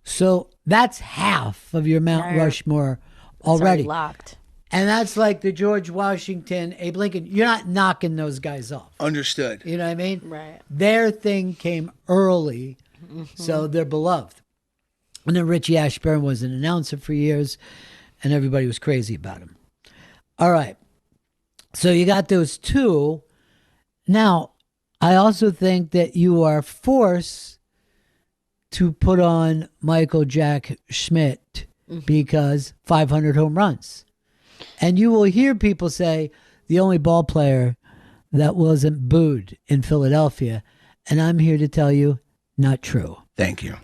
So that's half of your Mount Rushmore already. Locked. And that's like the George Washington, Abe Lincoln. You're not knocking those guys off. Understood. You know what I mean? Right. Their thing came early, so they're beloved. And then Richie Ashburn was an announcer for years, and everybody was crazy about him. All right. So you got those two. Now, I also think that you are forced to put on Michael Jack Schmidt because 500 home runs. And you will hear people say the only ball player that wasn't booed in Philadelphia. And I'm here to tell you, not true. Thank you.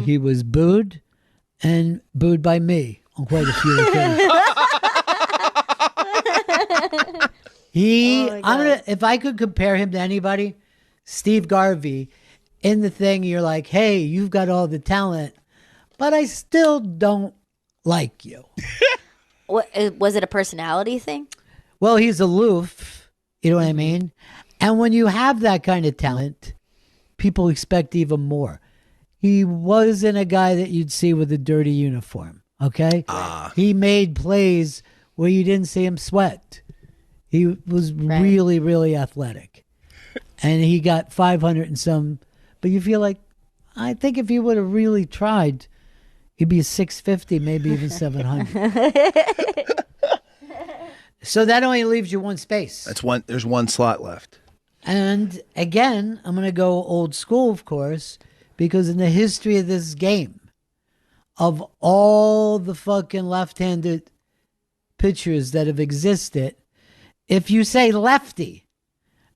He was booed and booed by me on quite a few occasions. If I could compare him to anybody, Steve Garvey, in the thing, you're like, hey, you've got all the talent, but I still don't like you. Was it a personality thing? Well, he's aloof. You know what I mean? And when you have that kind of talent, people expect even more. He wasn't a guy that you'd see with a dirty uniform, okay? He made plays where you didn't see him sweat. He was really, really athletic. And he got 500 and some. But you feel like, I think if he would have really tried, he'd be a 650, maybe even 700. So that only leaves you one space. There's one slot left. And again, I'm going to go old school, of course, because in the history of this game, of all the fucking left-handed pitchers that have existed, if you say lefty,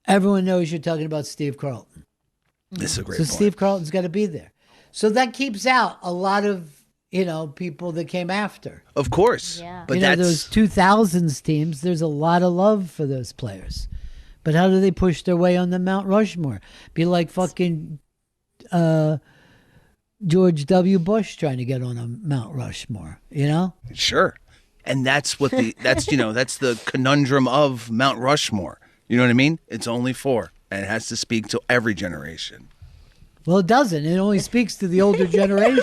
everyone knows you're talking about Steve Carlton. This is a great So point. Steve Carlton's got to be there. So that keeps out a lot of, people that came after. Of course. Yeah. But Those 2000s teams, there's a lot of love for those players. But how do they push their way on the Mount Rushmore? Be like fucking George W. Bush trying to get on a Mount Rushmore, Sure. And that's what that's the conundrum of Mount Rushmore. You know what I mean? It's only 4, and it has to speak to every generation. Well, it doesn't. It only speaks to the older generation.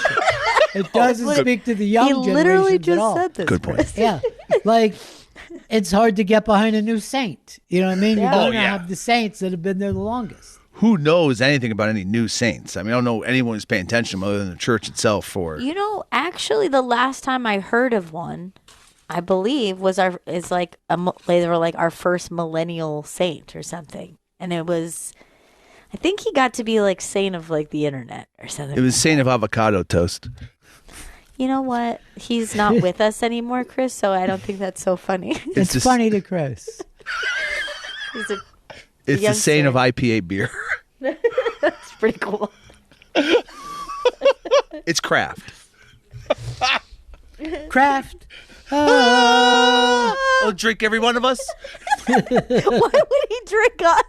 It doesn't speak to the young He generation literally at just all. said this. Good point. Chris. Yeah. Like, it's hard to get behind a new saint. You know what I mean? You're going to yeah. have the saints that have been there the longest. Who knows anything about any new saints? I mean, I don't know anyone who's paying attention other than the church itself. Actually, the last time I heard of one, I believe they were like our first millennial saint or something, and it was, I think he got to be like saint of like the internet or something. It was Saint of Avocado Toast. You know what? He's not with us anymore, Chris. So I don't think that's so funny. It's funny to Chris. It's the Saint of IPA beer. That's pretty cool. It's craft. Craft. Oh, drink every one of us? Why would he drink us?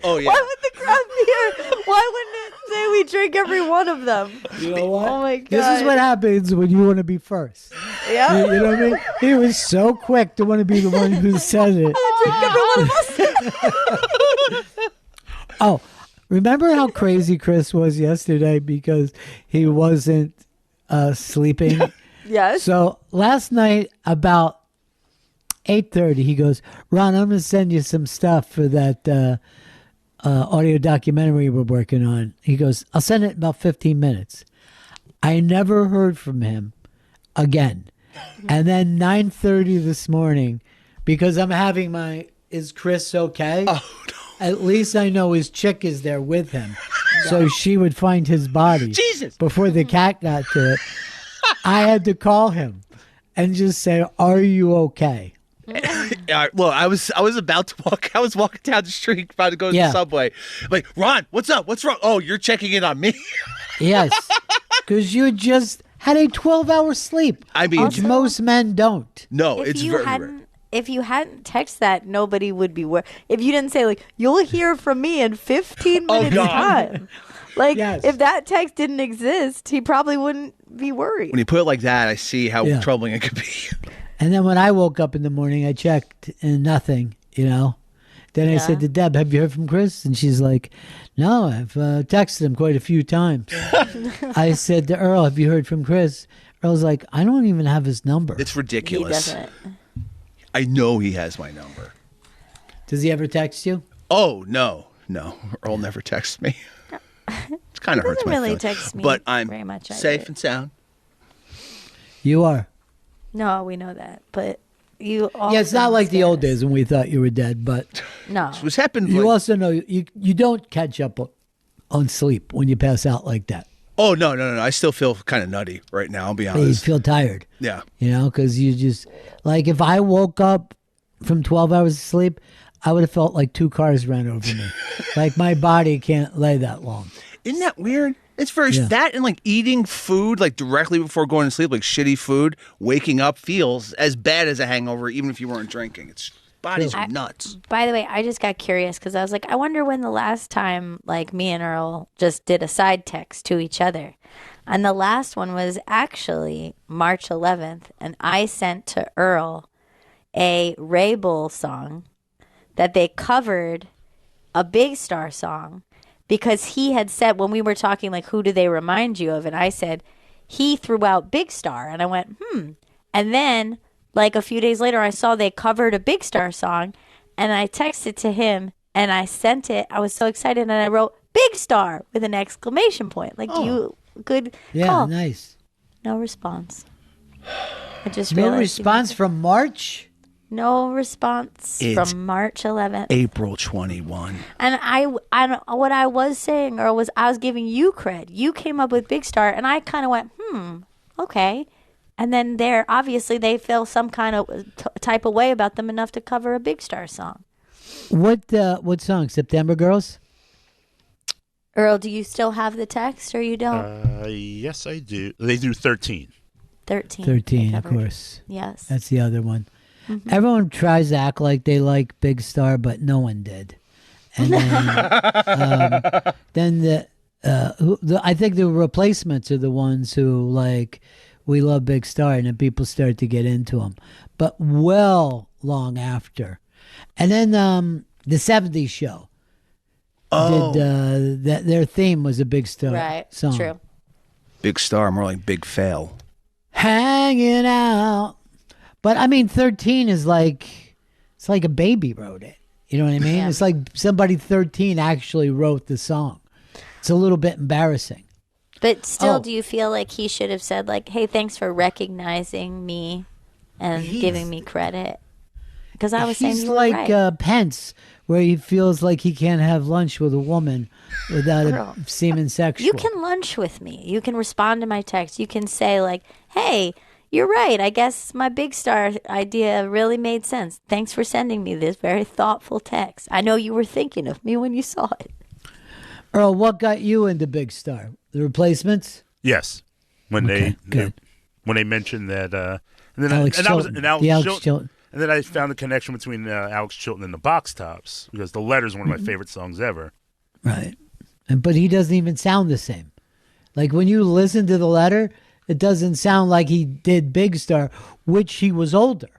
Oh, yeah. Why would the craft beer? Why wouldn't it say we drink every one of them? You know what? Oh my God. This is what happens when you want to be first. Yeah. You know what I mean? He was so quick to want to be the one who said it. Drink every one of us. Oh, remember how crazy Chris was yesterday because he wasn't sleeping? Yes. So last night about 8:30, he goes, Ron, I'm going to send you some stuff for that audio documentary we're working on. He goes, I'll send it in about 15 minutes. I never heard from him again. And then 9:30 this morning, because I'm having is Chris okay? Oh, no. At least I know his chick is there with him. So she would find his body. Jesus. Before the cat got to it. I had to call him and just say, are you okay? Well, I was about to walk. I was walking down the street, about to go to the subway. Like, Ron, what's up? What's wrong? Oh, you're checking in on me? Yes, because you just had a 12-hour sleep, I mean, which most men don't. No, If it's you very rare. hadn't, if you hadn't texted that, nobody would be worried. If you didn't say like, you'll hear from me in 15 minutes God. time. Like, Yes. if that text didn't exist, he probably wouldn't be worried. When you put it like that, I see how Yeah. troubling it could be. And then when I woke up in the morning, I checked and nothing, Then I said to Deb, have you heard from Chris? And she's like, no, I've texted him quite a few times. I said to Earl, have you heard from Chris? Earl's like, I don't even have his number. It's He ridiculous. doesn't. I know he has my number. Does he ever text you? Oh, no. Earl never texts me. It kind of hurts doesn't my really feelings. text me But I'm very much safe either. and sound. You are. No, we know that. But you also Yeah, it's not like the old scared us. days when we thought you were dead, but No. It was happened. you like, also know you don't catch up on sleep when you pass out like that. Oh, no. I still feel kind of nutty right now, I'll be You honest. feel tired. Yeah. You know, because you just, like, if I woke up from 12 hours of sleep, I would have felt like 2 cars ran over me. Like, my body can't lay that long. Isn't that weird? It's very Yeah. that and like eating food like directly before going to sleep, like shitty food, waking up feels as bad as a hangover, even if you weren't drinking. It's bodies are nuts. By the way, I just got curious because I was like, I wonder when the last time like me and Earl just did a side text to each other. And the last one was actually March 11th. And I sent to Earl a Ray Bull song that they covered a Big Star song because he had said when we were talking, like, who do they remind you of? And I said, he threw out Big Star. And I went, And then, like, a few days later, I saw they covered a Big Star song. And I texted to him and I sent it. I was so excited. And I wrote, Big Star with an exclamation point. Like, good Yeah, call. nice. No response. I just No realized response from March? No response It's from March 11th. April 21. And what I was saying, or was I was giving you cred. You came up with Big Star, and I kind of went, okay. And then obviously they feel some kind of type of way about them enough to cover a Big Star song. What song? September Girls? Earl, do you still have the text, or you don't? Yes, I do. They do 13. 13. 13, they of covered. course. Yes. That's the other one. Everyone tries to act like they like Big Star, but no one did. And then, I think the replacements are the ones who like, we love Big Star, and then people start to get into them. But well long after. And then the 70s show did their theme was a Big Star Right. song. True. Big Star, more like Big Fail. Hanging out. But I mean, 13 is like, it's like a baby wrote it. You know what I mean? Yeah. It's like somebody 13 actually wrote the song. It's a little bit embarrassing. But still, Oh. do you feel like he should have said, like, hey, thanks for recognizing me and giving me credit? Because I was saying He's you were like right. Pence, where he feels like he can't have lunch with a woman without Girl. it seeming sexual. You can lunch with me. You can respond to my text. You can say, like, hey, you're right. I guess my Big Star idea really made sense. Thanks for sending me this very thoughtful text. I know you were thinking of me when you saw it. Earl, what got you into Big Star? The Replacements? Yes, when Okay, good. when they mentioned that, and then Alex and I was Chilton. and Alex The Alex Chilton, Chilton. and then I found the connection between Alex Chilton and the Box Tops because the Letter's one of my favorite songs ever. Right. But he doesn't even sound the same. Like when you listen to the Letter, it doesn't sound like he did Big Star, which he was older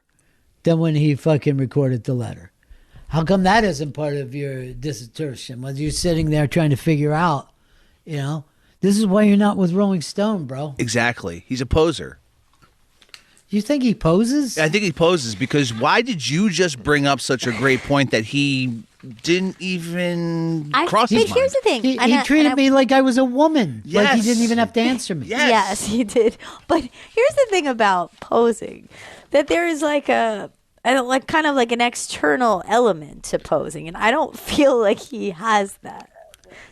than when he fucking recorded the Letter. How come that isn't part of your dissertation? Was you sitting there trying to figure out, you know? This is why you're not with Rolling Stone, bro. Exactly. He's a poser. You think he poses? I think he poses because why did you just bring up such a great point that he didn't even cross his But mind? here's the thing. He, and he I- treated and I- me like I was a woman. Like he Yes. didn't even have to answer me. Yes, he did. But here's the thing about posing, that there is like like kind of like an external element to posing, and I don't feel like he has that.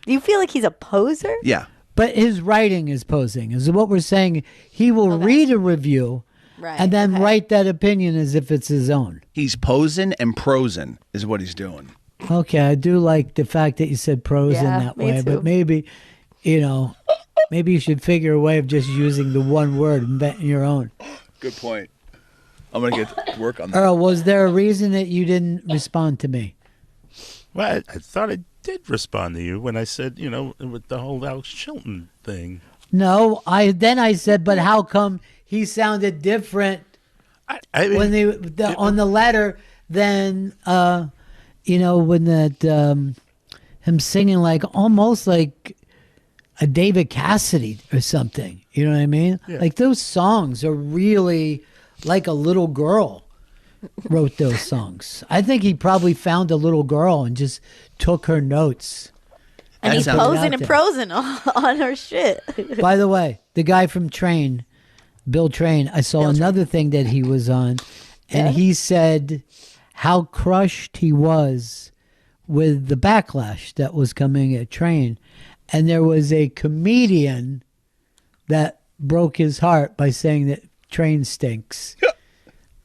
Do you feel like he's a poser? Yeah. But his writing is posing, is what we're saying. He will read a review Right. and then okay. write that opinion as if it's his own. He's posing and prosing is what he's doing. Okay, I do like the fact that you said prose in Yeah, that me way, too. but maybe, maybe you should figure a way of just using the one word, inventing your own. Good point. I'm going to get to work on that. Earl, was there a reason that you didn't respond to me? Well, I thought I did respond to you when I said, with the whole Alex Chilton thing. No, I said, but how come he sounded different I mean, when on the letter than when that him singing like almost like a David Cassidy or something. You know what I mean? Yeah. Like those songs are really like a little girl wrote those songs. I think he probably found a little girl and just took her notes. And That he's sounds- posing and prosing on her shit. By the way, the guy from Train, Bill Train, I saw another thing that he was on, and he said how crushed he was with the backlash that was coming at Train. And there was a comedian that broke his heart by saying that train stinks.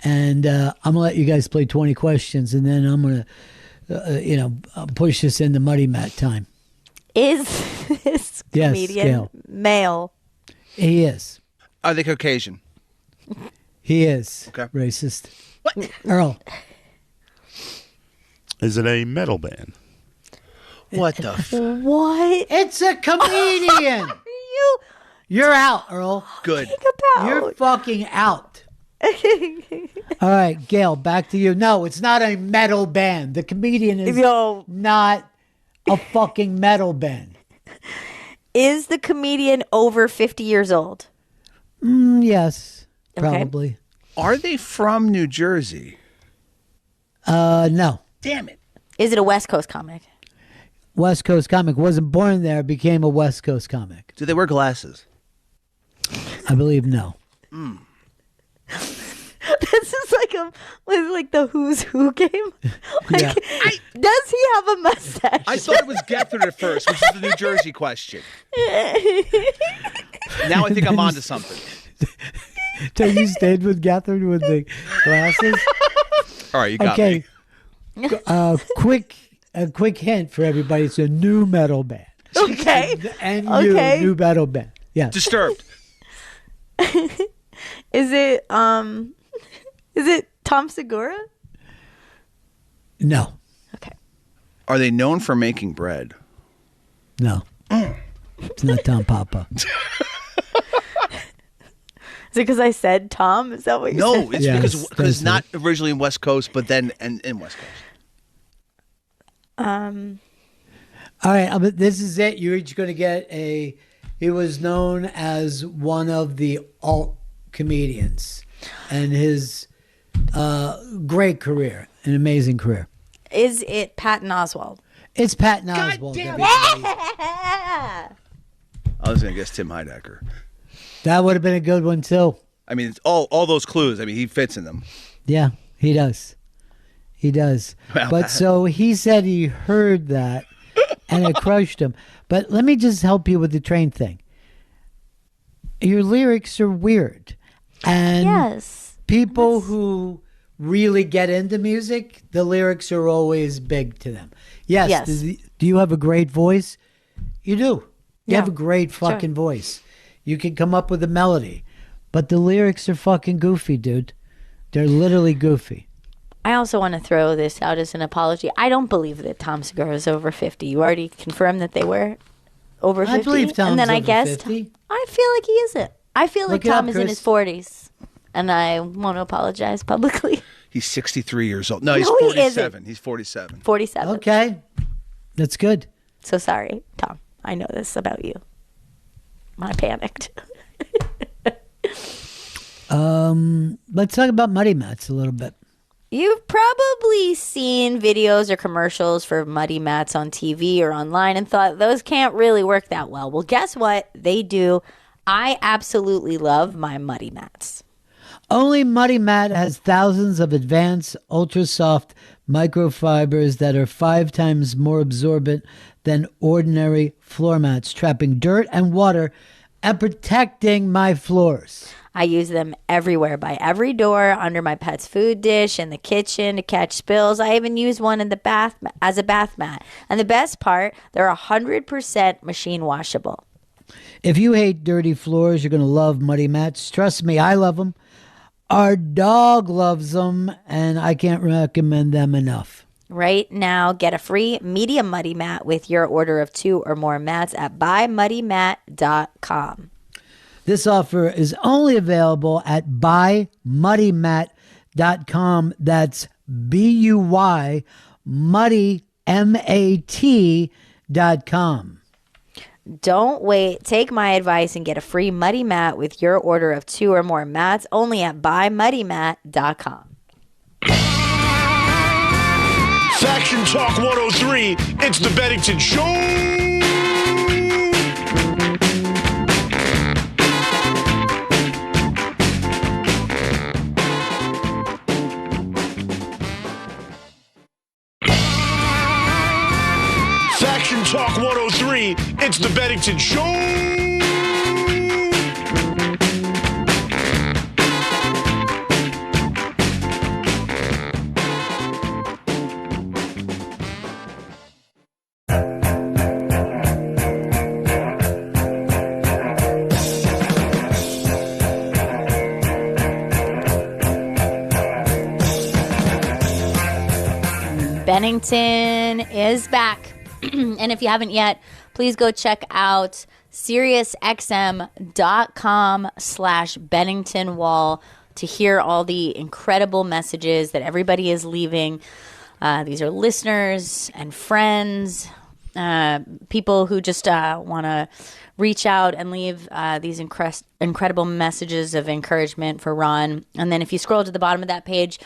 And I'm going to let you guys play 20 questions, and then I'm going to, push this into Muddy Matt time. Is this comedian Gail. male? He is. Are they Caucasian? He is. Okay. Racist. What? Earl. Is it a metal band? What the? What? It's a comedian. You're out, Earl. Good. You're fucking out. All right, Gail, back to you. No, it's not a metal band. The comedian is not a fucking metal band. Is the comedian over 50 years old? Yes, Okay. probably. Are they from New Jersey? No. Damn it. Is it a West Coast comic? West Coast comic. Wasn't born there, became a West Coast comic. Do they wear glasses? I believe no. This is like the Who's Who game. Yeah. Does he have a mustache? I thought it was Gethard at first, which is the New Jersey question. Now I think I'm onto something. So you stayed with Gethard with the glasses? All right, you got me. A quick hint for everybody. It's a new metal band. Okay. New metal band. Yeah. Disturbed. Is it Tom Segura? No. Okay. Are they known for making bread? No. It's not Tom Papa. Is it because I said Tom? Is that what you said? No, it's Yeah, because that's not originally in West Coast, but then in West Coast. All right, but this is it. You're each going to get a. He was known as one of the alt comedians, and his great career, an amazing career. Is it Patton Oswalt? It's Patton Oswalt. damn everybody. I was going to guess Tim Heidecker. That would have been a good one too. I mean, it's all those clues. I mean, he fits in them. Yeah, he does. He does. Well, But so he said he heard that and it crushed him. But let me just help you with the train thing. Your lyrics are weird. And Yes. people who really get into music, the lyrics are always big to them. Yes. Yes. Do you have a great voice? You do. You Yeah, have a great fucking voice. You can come up with a melody. But the lyrics are fucking goofy, dude. They're literally goofy. I also want to throw this out as an apology. I don't believe that Tom Segura is over 50. You already confirmed that they were over 50. I believe Tom's and then I over guess 50. I feel like he isn't. I feel like Look it up, Tom is in Chris. his 40s. And I want to apologize publicly. He's 63 years old. No, he's No, he 47. He's 47. 47. Okay. That's good. So sorry, Tom. I know this about you. I panicked. Let's talk about Muddy Mats a little bit. You've probably seen videos or commercials for Muddy Mats on TV or online and thought those can't really work that well. Well, guess what? They do. I absolutely love my Muddy Mats. Only Muddy Mat has thousands of advanced, ultra-soft microfibers that are 5 times more absorbent than ordinary floor mats, trapping dirt and water and protecting my floors. I use them everywhere, by every door, under my pet's food dish, in the kitchen to catch spills. I even use one in the bath as a bath mat. And the best part, they're 100% machine washable. If you hate dirty floors, you're going to love Muddy Mats. Trust me, I love them. Our dog loves them, and I can't recommend them enough. Right now, get a free medium Muddy Mat with your order of 2 or more mats at buymuddymat.com. This offer is only available at buymuddymat.com. That's B-U-Y, muddy, M-A-T.com. Don't wait. Take my advice and get a free Muddy Mat with your order of 2 or more mats only at buymuddymat.com. Faction Talk 103, it's the Bennington Show. Faction Talk 103, it's the Bennington Show. Bennington is back. And if you haven't yet, please go check out SiriusXM.com/Bennington Wall to hear all the incredible messages that everybody is leaving. These are listeners and friends, people who just want to reach out and leave these incredible messages of encouragement for Ron. And then if you scroll to the bottom of that page,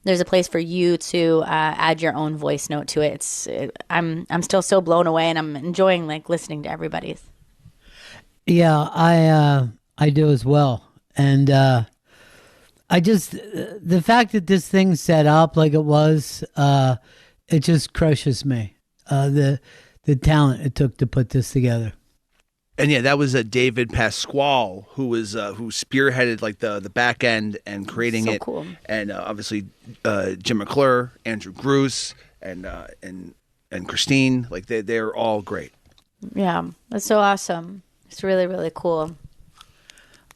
there's a place for you to add your own voice note to it. I'm still so blown away, and I'm enjoying listening to everybody's. Yeah, I do as well, and I just the fact that this thing's set up like it was, it just crushes me. The talent it took to put this together. And yeah, that was David Pasquale who spearheaded the back end and creating So it. cool. And obviously Jim McClure, Andrew Bruce, and Christine, they're all great. Yeah, that's so awesome. It's really, really cool.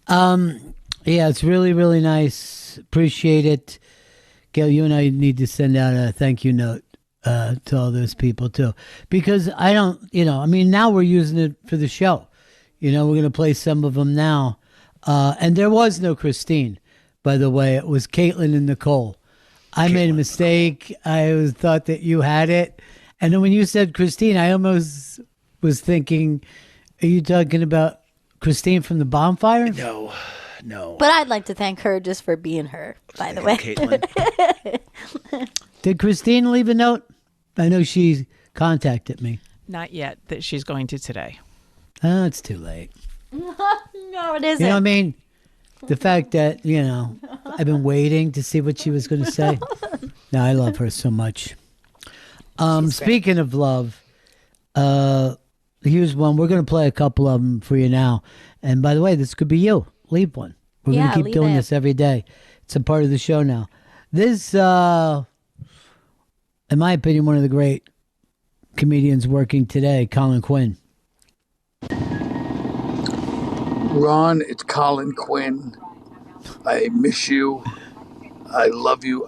Yeah, it's really, really nice. Appreciate it. Gail, you and I need to send out a thank you note to all those people too, because I don't, now we're using it for the show. We're going to play some of them now. And there was no Christine, by the way. It was Caitlin and Nicole. I made a mistake. I thought that you had it. And then when you said Christine, I almost was thinking, are you talking about Christine from the bonfire? No. But I'd like to thank her just for being her, by the way. Caitlin. Did Christine leave a note? I know she contacted me. Not yet. That she's going to today. Oh, it's too late. No, it isn't. You know what I mean? The fact that, I've been waiting to see what she was going to say. No, I love her so much. Speaking of love, here's one. We're going to play a couple of them for you now. And by the way, this could be you. Leave one. We're going to keep doing this every day. It's a part of the show now. This, in my opinion, one of the great comedians working today, Colin Quinn. Ron, it's Colin Quinn. I miss you. I love you.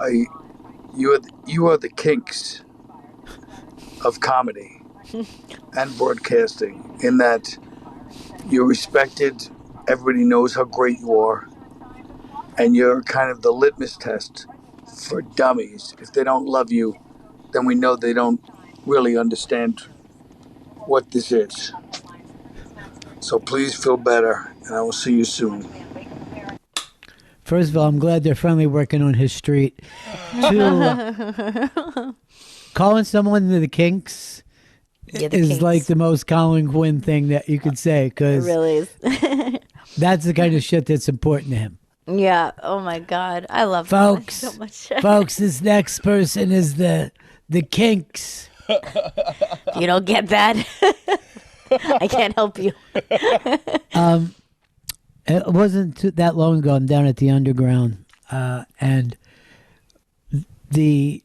You are the Kinks of comedy and broadcasting, in that you're respected. Everybody knows how great you are, and you're kind of the litmus test for dummies. If they don't love you, then we know they don't really understand what this is. So please feel better, and I will see you soon. First of all, I'm glad they're finally working on his street. Two, calling someone the Kinks is Kinks. like the most Colin Quinn thing that you could say, It because really is. that's the kind of shit that's important to him. Yeah. Oh my God. I love Folks, Colin so much. folks, this next person is the Kinks. You don't get that? I can't help you. It wasn't that long ago. I'm down at the Underground, and the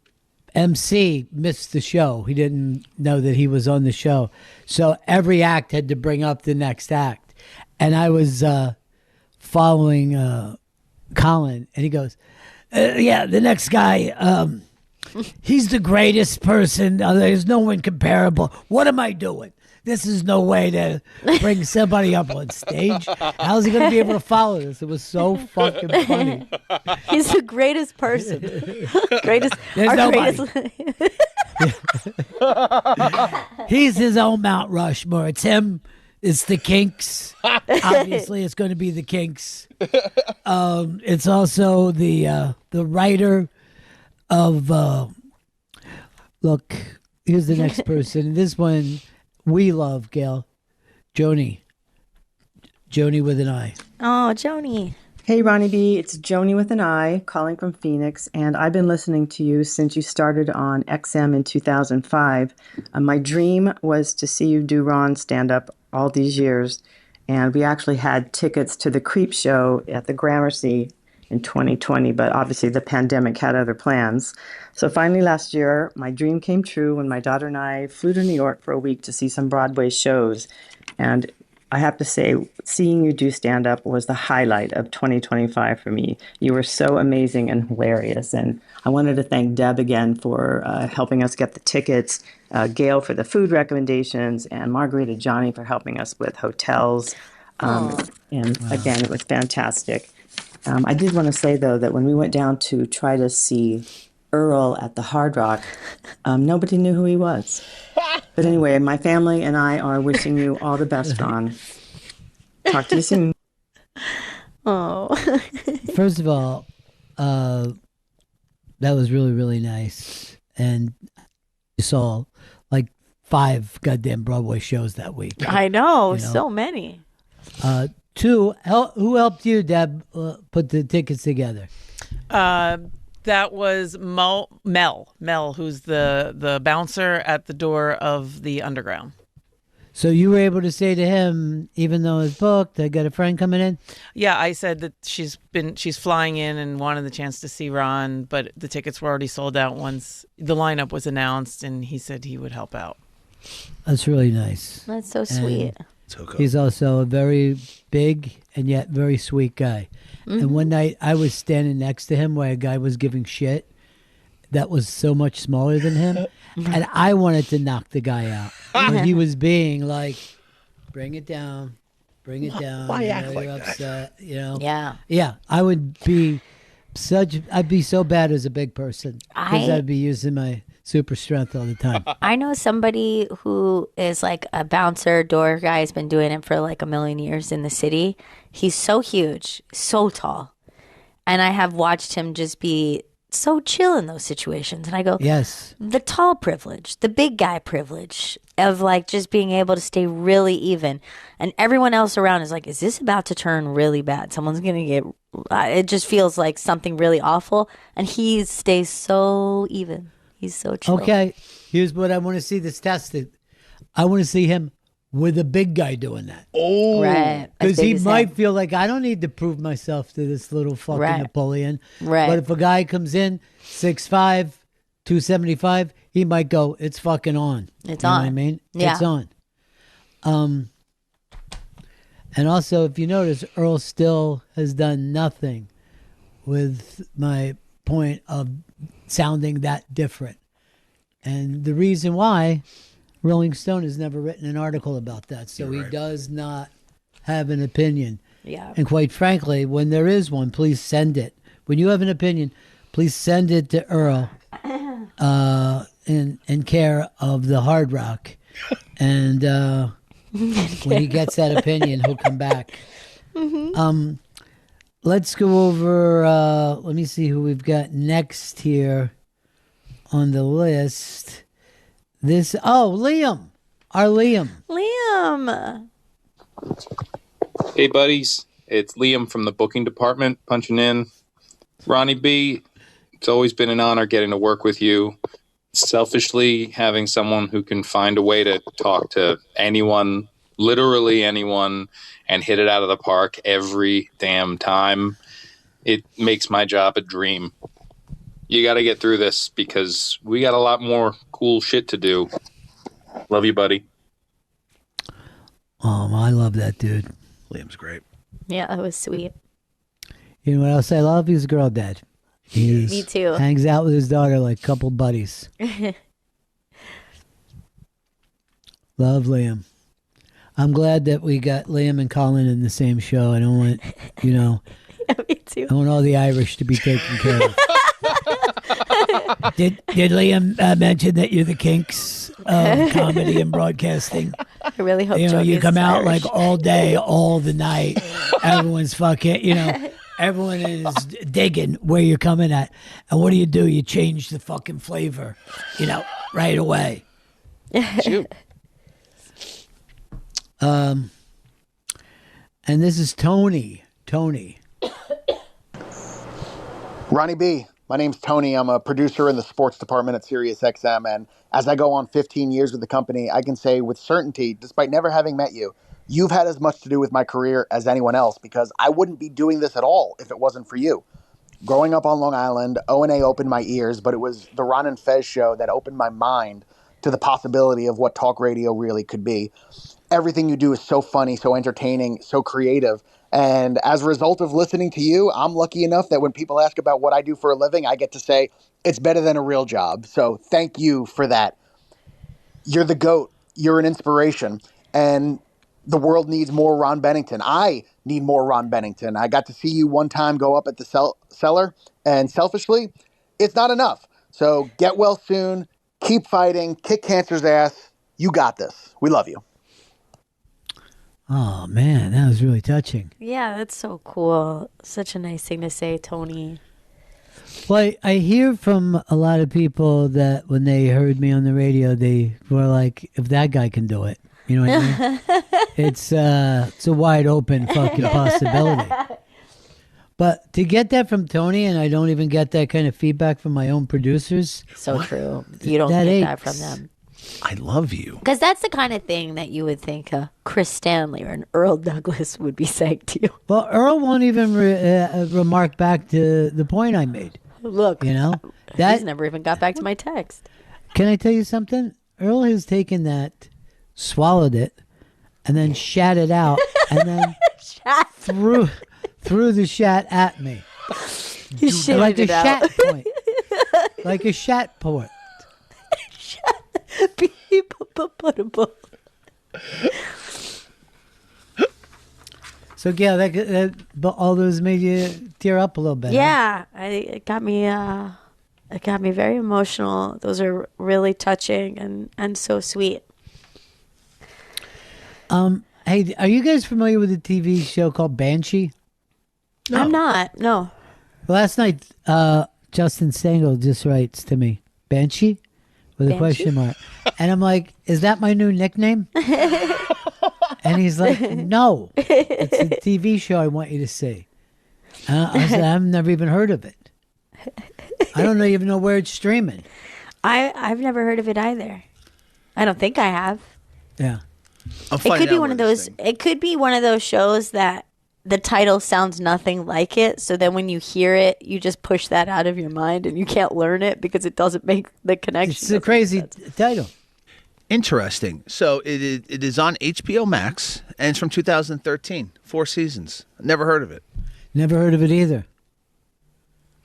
MC missed the show. He didn't know that he was on the show, so every act had to bring up the next act. And I was following Colin, and he goes, "Yeah, the next guy. He's the greatest person. There's no one comparable. What am I doing? This is no way to bring somebody up on stage. How's he going to be able to follow this?" It was so fucking funny. He's the greatest person. Greatest. There's nobody. He's his own Mount Rushmore. It's him. It's the Kinks. Obviously, it's going to be the Kinks. It's also the writer of. Look, here's the next person. This one we love, Gail. Joni with an I. Oh, Joni. Hey, Ronnie B. It's Joni with an I, calling from Phoenix, and I've been listening to you since you started on XM in 2005. My dream was to see you do Ron stand-up all these years, and we actually had tickets to the Creep Show at the Gramercy in 2020, but obviously the pandemic had other plans. So finally last year, my dream came true when my daughter and I flew to New York for a week to see some Broadway shows. And I have to say, seeing you do stand up was the highlight of 2025 for me. You were so amazing and hilarious. And I wanted to thank Deb again for helping us get the tickets, Gail for the food recommendations, and Margarita Johnny for helping us with hotels. And again, it was fantastic. I did want to say, though, that when we went down to try to see Earl at the Hard Rock, nobody knew who he was. But anyway, my family and I are wishing you all the best, Ron. Talk to you soon. Oh. First of all, that was really, really nice. And you saw like 5 goddamn Broadway shows that week. I know, so many. 2, who helped you, Deb, put the tickets together? That was Mel, who's the bouncer at the door of the Underground. So you were able to say to him, even though it's booked, I got a friend coming in? Yeah, I said that she's flying in and wanted the chance to see Ron, but the tickets were already sold out once the lineup was announced, and he said he would help out. That's really nice. That's so sweet. He's also a very big and yet very sweet guy. Mm-hmm. And one night I was standing next to him while a guy was giving shit that was so much smaller than him. And I wanted to knock the guy out. But he was being like, bring it down. Why act like you're upset, Yeah. Yeah, I'd be so bad as a big person. Because I'd be using my super strength all the time. I know somebody who is like a bouncer, door guy. Has been doing it for like a million years in the city. He's so huge, so tall. And I have watched him just be so chill in those situations. And I go, yes, the tall privilege, the big guy privilege of like just being able to stay really even. And everyone else around is like, is this about to turn really bad? Someone's going to get, it just feels like something really awful. And he stays so even. He's so chill. Okay, here's what I want to see this tested. I want to see him with a big guy doing that. Oh, right. Because he might feel like, I don't need to prove myself to this little fucking Napoleon. Right. But if a guy comes in 6'5", 275, he might go, it's fucking on. It's you know on. what I mean? Yeah. It's on. And also, if you notice, Earl still has done nothing with my point of sounding that different. And the reason why, Rolling Stone has never written an article about that. So he does not have an opinion. Yeah. And quite frankly, when there is one, please send it. When you have an opinion, please send it to Earl in care of the Hard Rock. And when he gets that opinion, he'll come back. Mm-hmm. Let's go over, let me see who we've got next here on the list. Liam. Our Liam. Liam. Hey, buddies. It's Liam from the booking department punching in. Ronnie B., it's always been an honor getting to work with you. Selfishly, having someone who can find a way to talk to anyone, literally anyone, and hit it out of the park every damn time, it makes my job a dream. You got to get through this because we got a lot more cool shit to do. Love you, buddy. I love that dude. Liam's great. Yeah, that was sweet. You know what else I love? He's a girl dad. Me too. Hangs out with his daughter like a couple buddies. Love Liam. I'm glad that we got Liam and Colin in the same show. I don't want, Yeah, me too. I want all the Irish to be taken care of. Did Liam mention that you're the Kinks of comedy and broadcasting? I really hope you come out like all day, all the night. Everyone's fucking, everyone is digging where you're coming at. And what do? You change the fucking flavor, right away. Shoot. And this is Tony. Ronnie B., my name's Tony. I'm a producer in the sports department at SiriusXM, and as I go on 15 years with the company, I can say with certainty, despite never having met you, you've had as much to do with my career as anyone else, because I wouldn't be doing this at all if it wasn't for you. Growing up on Long Island, O&A opened my ears, but it was the Ron and Fez show that opened my mind to the possibility of what talk radio really could be. everything you do is so funny, so entertaining, so creative. And as a result of listening to you, I'm lucky enough that when people ask about what I do for a living, I get to say it's better than a real job. So thank you for that. You're the GOAT. You're an inspiration. And the world needs more Ron Bennington. I need more Ron Bennington. I got to see you one time go up at the cellar, and selfishly, it's not enough. So get well soon. Keep fighting. Kick cancer's ass. You got this. We love you. Oh, man, that was really touching. Yeah, that's so cool. Such a nice thing to say, Tony. Well, I hear from a lot of people that when they heard me on the radio, they were like, if that guy can do it. You know what I mean? It's a wide open fucking possibility. But to get that from Tony, and I don't even get that kind of feedback from my own producers. So true. You don't that get that aches. from them. I love you. Because that's the kind of thing that you would think Chris Stanley or an Earl Douglas would be saying to you. Well, Earl won't even remark back to the point I made. Look, you know, he's never even got back to my text. Can I tell you something? Earl has taken that, swallowed it, and then shat it out, and then threw the shat at me. He shitted like a it out. shat point. Like a shat point. So yeah, that all those made you tear up a little bit. Yeah, it got me very emotional. Those are really touching and so sweet. Hey, are you guys familiar with a TV show called Banshee? No. I'm not. No. Last night, Justin Stengel just writes to me, Banshee? With a Banshee? question mark. And I'm like, is that my new nickname? And he's like, no, it's a TV show I want you to see. I said, I've never even heard of it. I don't even know where it's streaming. I've never heard of it either. I don't think I have. Yeah. It could be one of those. It could be one of those shows that the title sounds nothing like it. So then when you hear it, you just push that out of your mind and you can't learn it because it doesn't make the connection. It's a crazy title. Interesting. So it is on HBO Max, and it's from 2013. 4 seasons. Never heard of it. Never heard of it either.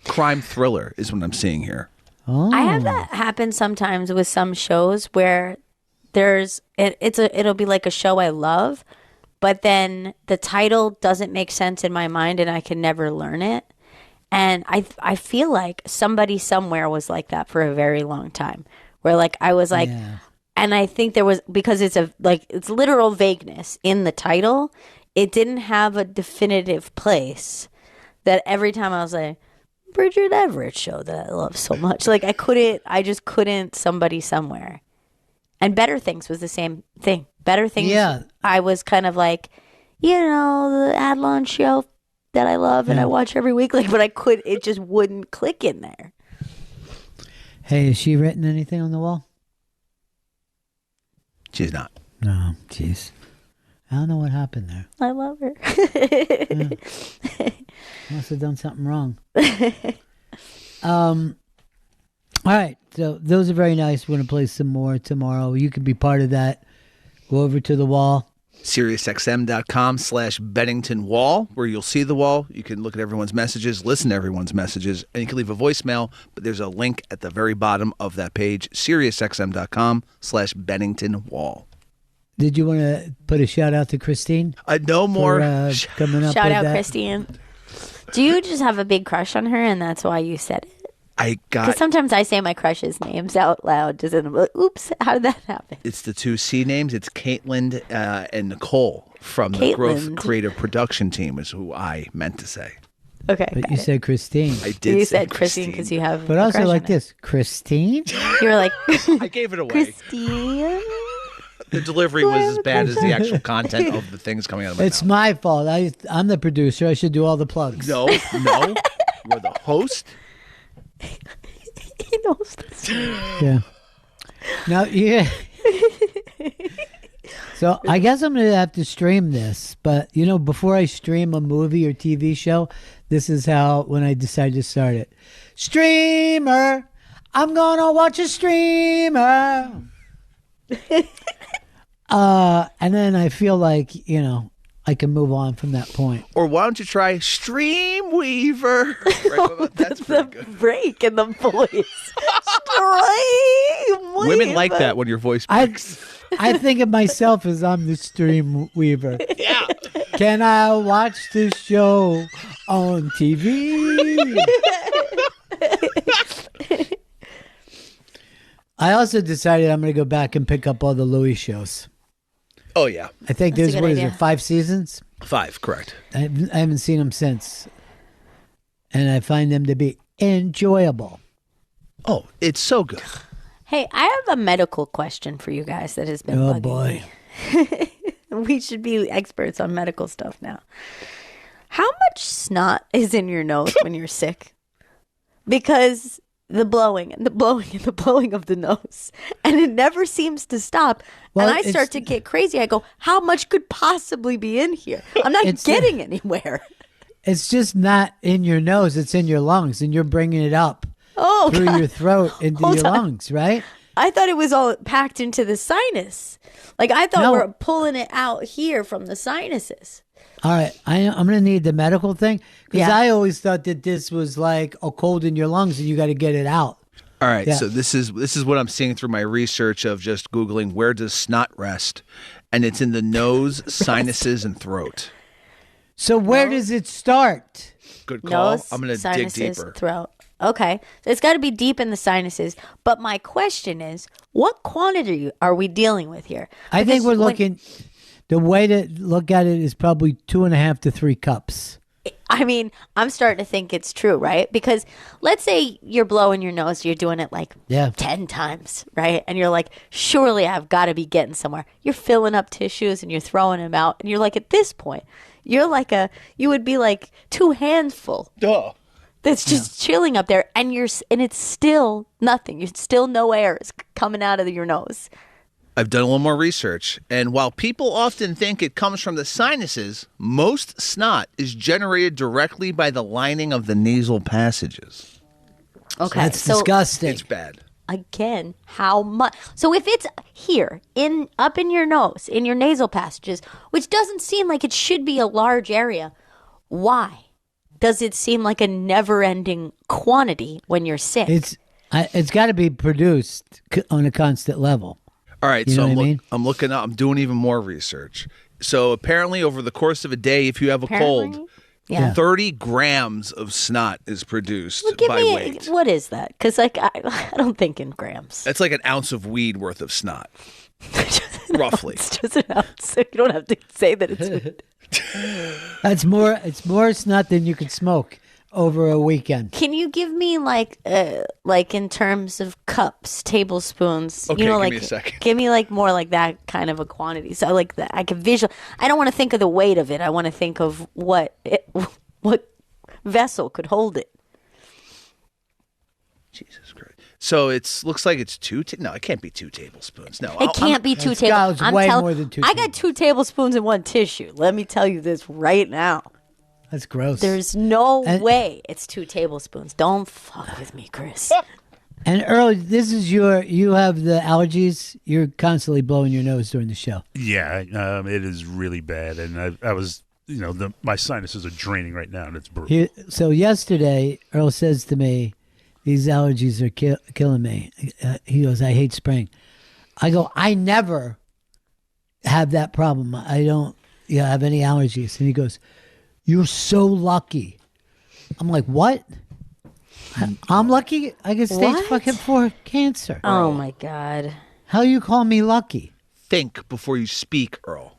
Crime thriller is what I'm seeing here. Oh. I have that happen sometimes with some shows where it'll be like a show I love, but then the title doesn't make sense in my mind and I can never learn it. And I feel like somebody somewhere was like that for a very long time, where like I was like, and I think there was, because it's literal vagueness in the title. It didn't have a definitive place that every time I was like, Bridget Everett show that I love so much. Like I just couldn't somebody somewhere. And Better Things was the same thing. Better Things, I was kind of like, the Adlon show that I love and I watch every week. Like, but it just wouldn't click in there. Hey, has she written anything on the wall? She's not. No, jeez. I don't know what happened there. I love her. Must have done something wrong. All right, so those are very nice. We're going to play some more tomorrow. You can be part of that. Go over to the wall. SiriusXM.com/Bennington Wall, where you'll see the wall. You can look at everyone's messages, listen to everyone's messages, and you can leave a voicemail, but there's a link at the very bottom of that page, SiriusXM.com/Bennington Wall. Did you want to put a shout out to Christine? No more. Coming up Shout with out, that? Christine. Do you just have a big crush on her and that's why you said it? Because sometimes I say my crush's names out loud, just and I'm like, oops, how did that happen? It's the 2 C names. It's Caitlin and Nicole from the Growth Creative Production Team is who I meant to say. Okay. But you said Christine. I did. You said Christine because you have. But a also crush like on this, Christine? You were like, I gave it away. Christine. The delivery was as bad as the actual content of the things coming out of my It's my fault. I'm the producer. I should do all the plugs. No. You're the host. He knows this. Yeah. Now, yeah. So I guess I'm going to have to stream this. But, before I stream a movie or TV show, this is how, when I decide to start it. Streamer. I'm going to watch a streamer. And then I feel like, I can move on from that point. Or why don't you try Streamweaver? That's pretty good. Break in the voice. Streamweaver. Women like that when your voice breaks. I think of myself as I'm the stream weaver. Yeah. Can I watch the show on TV? I also decided I'm going to go back and pick up all the Louis shows. Oh, yeah. I think That's a there's, good what is idea. it, 5 seasons? 5, correct. I haven't seen them since. And I find them to be enjoyable. Oh, it's so good. Hey, I have a medical question for you guys that has been bugging boy. me. We should be experts on medical stuff now. How much snot is in your nose when you're sick? Because the blowing and the blowing and the blowing of the nose, and it never seems to stop. Well, and I start to get crazy. I go, how much could possibly be in here? I'm not getting anywhere. It's just not in your nose. It's in your lungs, and you're bringing it up through God. your throat into Hold your on. lungs, right? I thought it was all packed into the sinus. Like I thought No. we're pulling it out here from the sinuses. All right, I'm going to need the medical thing because Yeah. I always thought that this was like a cold in your lungs and you got to get it out. All right, Yeah. so this is what I'm seeing through my research of just Googling where does snot rest? And it's in the nose, sinuses, and throat. So where does it start? Good call. Nose, I'm going to dig sinuses, deeper. throat. Okay, so it's got to be deep in the sinuses. But my question is, what quantity are we dealing with here? I think Because we're when- looking. The way to look at it is probably 2.5 to 3 cups. I mean, I'm starting to think it's true, right? Because let's say you're blowing your nose, you're doing it like Yeah. 10 times, right? And you're like, surely I've got to be getting somewhere. You're filling up tissues and you're throwing them out. And you're like, at this point, you would be like 2 hands full. Duh. That's just chilling up there. And it's still nothing. You're still no air is coming out of your nose. I've done a little more research, and while people often think it comes from the sinuses, most snot is generated directly by the lining of the nasal passages. Okay. That's so disgusting. It's bad. again, how much? So if it's here, up in your nose, in your nasal passages, which doesn't seem like it should be a large area, why does it seem like a never-ending quantity when you're sick? It's got to be produced on a constant level. All right, You so know what I mean? I'm looking up. I'm doing even more research. So apparently, over the course of a day, if you have a cold, Yeah. 30 grams of snot is produced Well, give by me weight. what is that? Because I don't think in grams. That's like an ounce of weed worth of snot, roughly. It's just an ounce. You don't have to say that it's. That's more. It's more snot than you could smoke over a weekend. Can you give me like in terms of cups, tablespoons? Okay, you know, give like me a second. give me like more like that kind of a quantity. So like that, I can visual. I don't want to think of the weight of it. I want to think of what vessel could hold it. Jesus Christ. So it looks like it's no, it can't be 2 tablespoons. No, It can't be 2 It's tablespoons. I'm way telling. more than 2 I got 2 tablespoons in one tissue. Let me tell you this right now. That's gross. There's no And- way it's 2 tablespoons. Don't fuck with me, Chris. And Earl, this is you have the allergies. You're constantly blowing your nose during the show. Yeah, it is really bad, and I was, my sinuses are draining right now, and it's brutal. So yesterday, Earl says to me, "These allergies are killing me." He goes, "I hate spring." I go, "I never have that problem. I don't have any allergies." And he goes, "You're so lucky." I'm like, "What? I'm lucky? I get stage What? fucking 4 cancer. Oh my God. How you call me lucky?" Think before you speak, Earl.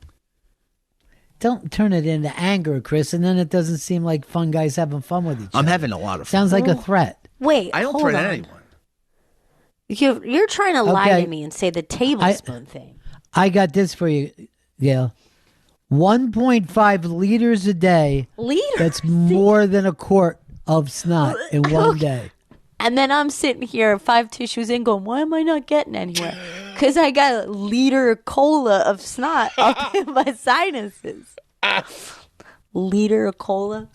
Don't turn it into anger, Chris, and then it doesn't seem like fun guys having fun with each other. I'm having a lot of fun. Sounds like a threat. Wait, I don't hold threaten on. anyone. You're trying to lie Okay. to me and say the tablespoon thing. I got this for you, Gail. 1.5 liters a day. Liters? That's more than a quart of snot in one day. And then I'm sitting here 5 tissues in going, why am I not getting anywhere? Because I got a liter cola of snot up in my sinuses. Liter of cola?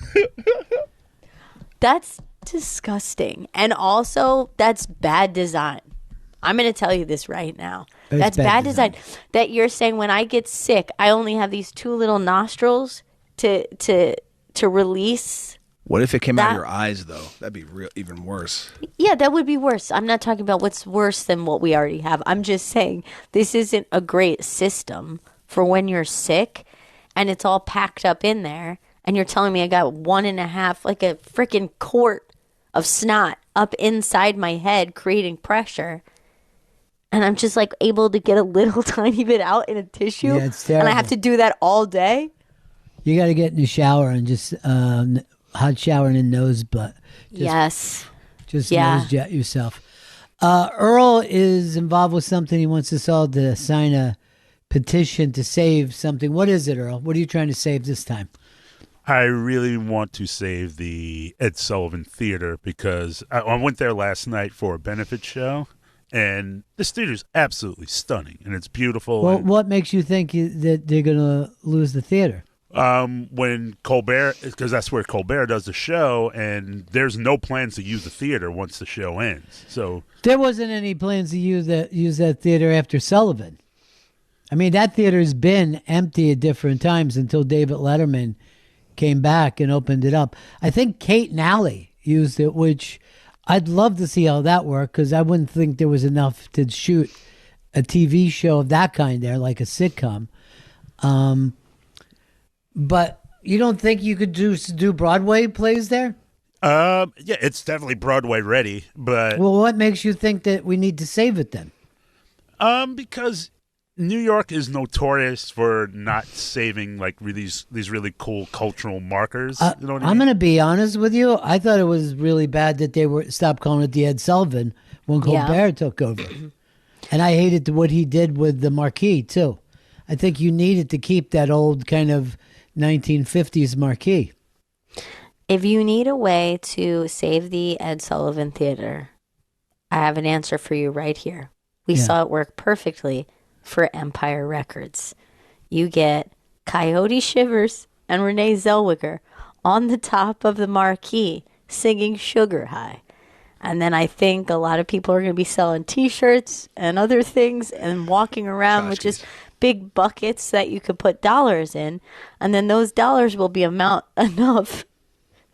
That's disgusting. And also, that's bad design. I'm going to tell you this right now. It's That's bad bad design. That you're saying when I get sick, I only have these two little nostrils to release. What if it came out That- of your eyes, though? That'd be even worse. Yeah, that would be worse. I'm not talking about what's worse than what we already have. I'm just saying this isn't a great system for when you're sick and it's all packed up in there. And you're telling me I got 1.5, like a freaking quart of snot up inside my head, creating pressure. And I'm just like able to get a little tiny bit out in a tissue. Yeah, it's and I terrible. have to do that all day. You got to get in the shower and just hot shower and nose butt. Yes. Just Yeah. nose jet yourself. Earl is involved with something. He wants us all to sign a petition to save something. What is it, Earl? What are you trying to save this time? I really want to save the Ed Sullivan Theater because I went there last night for a benefit show, and this theater is absolutely stunning, and it's beautiful. Well, and, what makes you think that they're going to lose the theater? when Colbert, because that's where Colbert does the show, and there's no plans to use the theater once the show ends. So There wasn't any plans to use that theater after Sullivan. I mean, that theater's been empty at different times until David Letterman came back and opened it up. I think Kate and Allie used it, which I'd love to see how that worked because I wouldn't think there was enough to shoot a TV show of that kind there, like a sitcom. But you don't think you could do Broadway plays there? yeah, it's definitely Broadway ready, but Well, what makes you think that we need to save it then? because New York is notorious for not saving like these really cool cultural markers. You know what I I'm mean? going to be honest with you. I thought it was really bad that they stopped calling it the Ed Sullivan when Yeah. Colbert took over. And I hated what he did with the marquee, too. I think you needed to keep that old kind of 1950s marquee. If you need a way to save the Ed Sullivan Theater, I have an answer for you right here. We Yeah. saw it work perfectly for Empire Records. You get Coyote Shivers and Renee Zellweger on the top of the marquee singing Sugar High. And then I think a lot of people are going to be selling T-shirts and other things and walking around with just big buckets that you could put dollars in. And then those dollars will be enough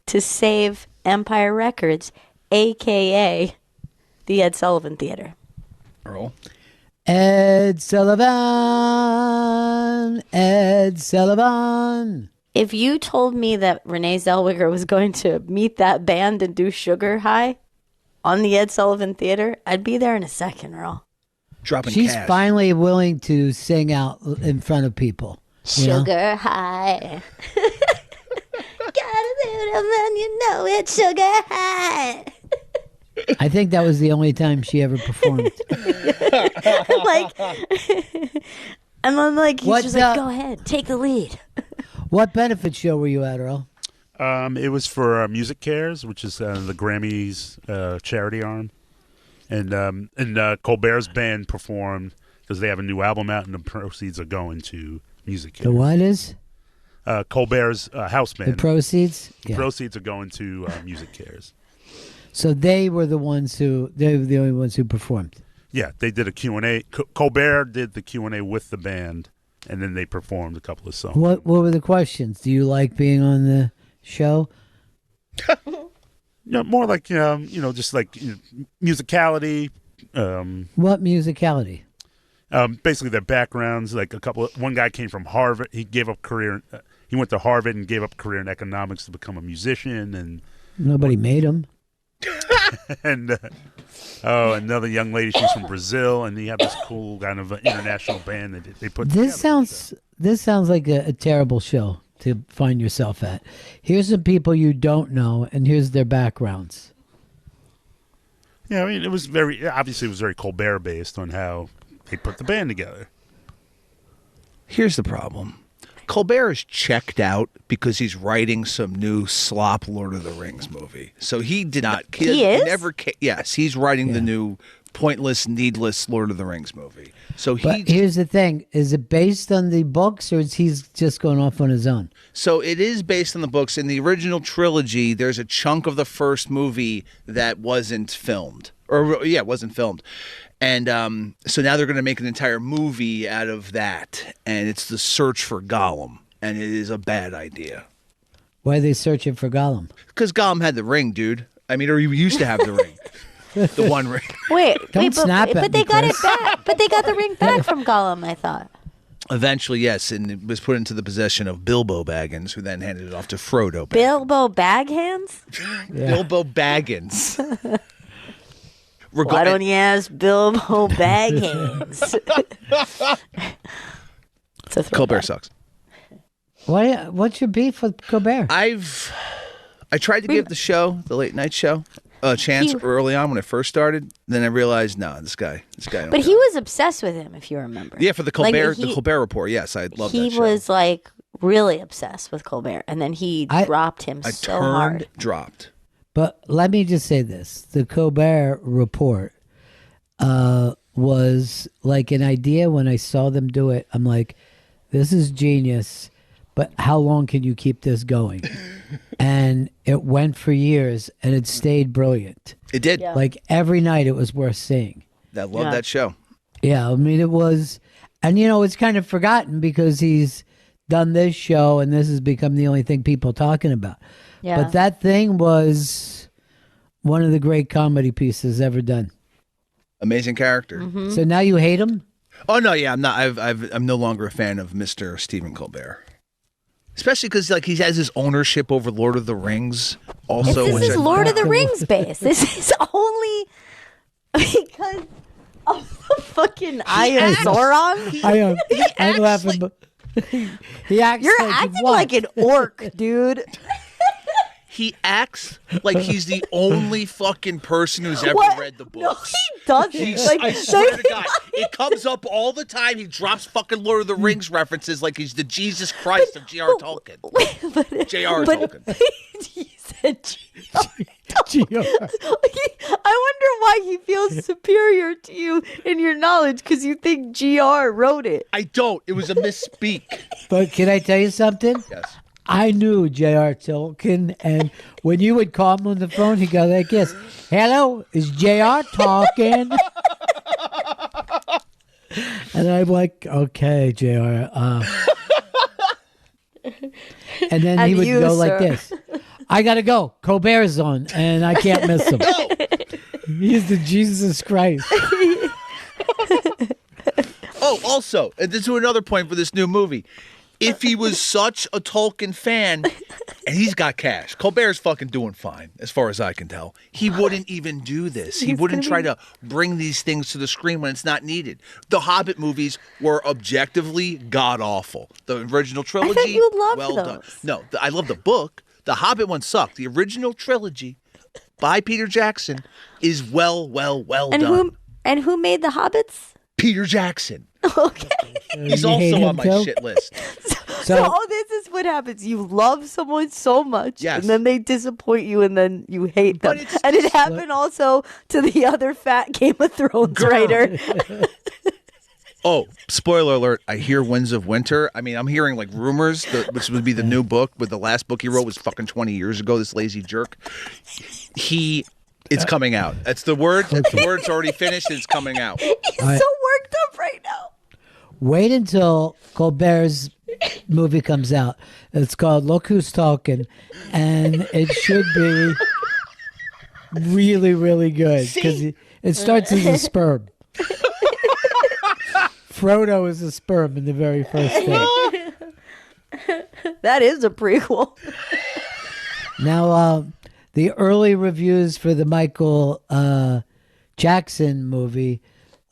to save Empire Records, a.k.a. the Ed Sullivan Theater. Earl? Ed Sullivan, Ed Sullivan. If you told me that Renee Zellweger was going to meet that band and do Sugar High on the Ed Sullivan Theater, I'd be there in a second, Earl. Dropping She's cash. finally willing to sing out in front of people. you know? Sugar High. Gotta do them and you know it's Sugar High. I think that was the only time she ever performed. And I'm like, he's What, just like, go ahead, take the lead. What benefit show were you at, Earl? It was for Music Cares, which is the Grammys charity arm, and Colbert's band performed because they have a new album out, and the proceeds are going to Music Cares. The what is? Colbert's house band. The proceeds? The Yeah. proceeds are going to Music Cares. So they were the only ones who performed. Yeah, they did a Q&A. Colbert did the Q&A with the band, and then they performed a couple of songs. What were the questions? Do you like being on the show? Yeah, more like just like musicality. What musicality? Basically their backgrounds. Like one guy came from Harvard. He gave up career. He went to Harvard and gave up career in economics to become a musician. And Nobody made him. and another young lady. She's from Brazil, and they have this cool kind of international band that they put. This sounds like a terrible show to find yourself at. Here's some people you don't know, and here's their backgrounds. Yeah, I mean, it was very Colbert based on how they put the band together. Here's the problem. Colbert is checked out because he's writing some new slop Lord of the Rings movie. So he did not. He is? Yes, he's writing the new pointless, needless Lord of the Rings movie. So But here's the thing: is it based on the books, or is he's just going off on his own? So it is based on the books. In the original trilogy, there's a chunk of the first movie that wasn't filmed. Wasn't filmed. And so now they're going to make an entire movie out of that, and it's the search for Gollum, and it is a bad idea. Why are they searching for Gollum? Because Gollum had the ring, dude. I mean, or he used to have the ring. The one ring. Don't snap at but me, they got it Chris. back. But they got the ring back from Gollum, I thought. Eventually, yes, and it was put into the possession of Bilbo Baggins, who then handed it off to Frodo Baggins. Bilbo Baghands? Bilbo Baggins. Why don't you ask Bilbo Baghands? Colbert sucks. What's your beef with Colbert? I tried to give the show, the late night show, a chance early on when it first started. Then I realized, this guy. Don't But he was obsessed with him, if you remember. Yeah, for the Colbert, the Colbert Report. Yes, I love that show. He was like really obsessed with Colbert, and then he dropped him so hard. Dropped. But let me just say this: the Colbert Report was like an idea. When I saw them do it, I'm like, "This is genius." But how long can you keep this going? And it went for years, and it stayed brilliant. It did. Yeah. Like every night, it was worth seeing. I love that show. Yeah, I mean, it was, and it's kind of forgotten because he's done this show, and this has become the only thing people talking about. Yeah. But that thing was one of the great comedy pieces ever done. Amazing character. Mm-hmm. So now you hate him? Oh no, yeah, I'm not. I'm no longer a fan of Mr. Stephen Colbert. Especially because he has his ownership over Lord of the Rings. Also, This is Lord of the Rings base. This is only because of the fucking Eye of Sauron. I'm laughing, but he acts. You're like acting what? like an orc, dude. He acts like he's the only fucking person who's ever read the books. No, he doesn't. I swear to God, it comes up all the time. He drops fucking Lord of the Rings references like he's the Jesus Christ of J.R. Tolkien. J.R. Tolkien. He said J.R. I wonder why he feels superior to you in your knowledge because you think G.R. wrote it. I don't. It was a misspeak. But can I tell you something? Yes. I knew J.R. Tolkien, and when you would call him on the phone, he'd go like this: "Hello, is J.R. talking?" And I'm like, "Okay, J.R." And then he would go like this: "I gotta go. Colbert's on, and I can't miss him. He's the Jesus Christ." Oh, also, and this is another point for this new movie. If he was such a Tolkien fan, and he's got cash, Colbert's fucking doing fine, as far as I can tell. He wouldn't even do this. He wouldn't try to bring these things to the screen when it's not needed. The Hobbit movies were objectively god-awful. The original trilogy, I thought you loved well those. done. No, I love the book. The Hobbit one sucked. The original trilogy by Peter Jackson is well done. Who made the Hobbits? Peter Jackson. Okay. He's You hate also him on my too? shit list. So this is what happens. You love someone so much, Yes. and then they disappoint you, and then you hate them. And it happened also to the other fat Game of Thrones writer. Oh, spoiler alert. I hear Winds of Winter. I mean, I'm hearing like rumors, which would be the new book, but the last book he wrote was fucking 20 years ago, this lazy jerk. It's coming out. That's the word. The word's already finished. It's coming out. He's so worked up right now. Wait until Colbert's movie comes out. It's called Look Who's Talking, and it should be really, really good because it starts as a sperm. Frodo is a sperm in the very first thing. That is a prequel. Now, the early reviews for the Michael Jackson movie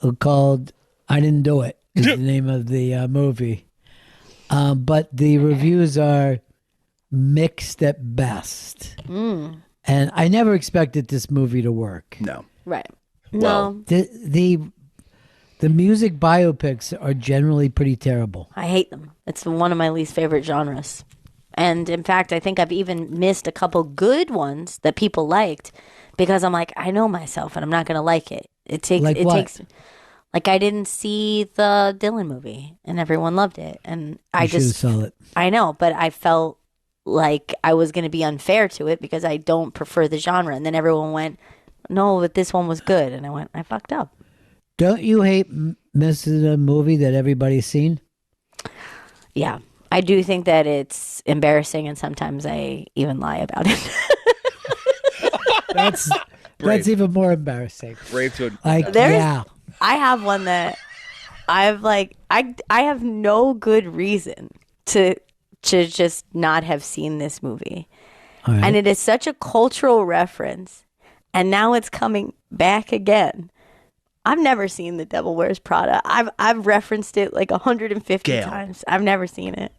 are called "I Didn't Do It" is the name of the movie. But the reviews are mixed at best. And I never expected this movie to work. No. Right. Well, No. The music biopics are generally pretty terrible. I hate them. It's one of my least favorite genres. And in fact, I think I've even missed a couple good ones that people liked because I'm like, I know myself and I'm not going to like it. It takes, like I didn't see the Dylan movie and everyone loved it. And I just saw it. I know, but I felt like I was going to be unfair to it because I don't prefer the genre. And then everyone went, no, but this one was good. And I went, I fucked up. Don't you hate missing a movie that everybody's seen? Yeah. I do think that it's embarrassing, and sometimes I even lie about it. That's even more embarrassing. Brave to Like, I have one that I've like I have no good reason to just not have seen this movie. All right. And it is such a cultural reference, and now it's coming back again. I've never seen The Devil Wears Prada. I've referenced it like 150 times. I've never seen it.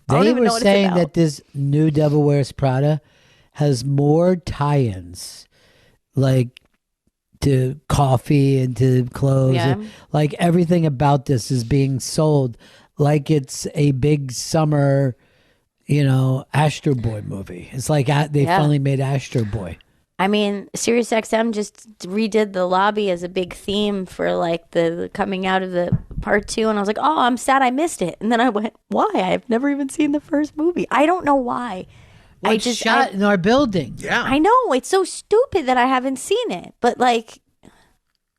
They were saying that this new Devil Wears Prada has more tie-ins, like to coffee and to clothes. Yeah. Like everything about this is being sold like it's a big summer, Astro Boy movie. It's like they finally made Astro Boy. I mean, SiriusXM just redid the lobby as a big theme for like the coming out of the part 2, and I was like, oh, I'm sad I missed it. And then I went, why? I've never even seen the first movie. I don't know why. Well, it's shot in our building. Yeah. I know. It's so stupid that I haven't seen it. But like,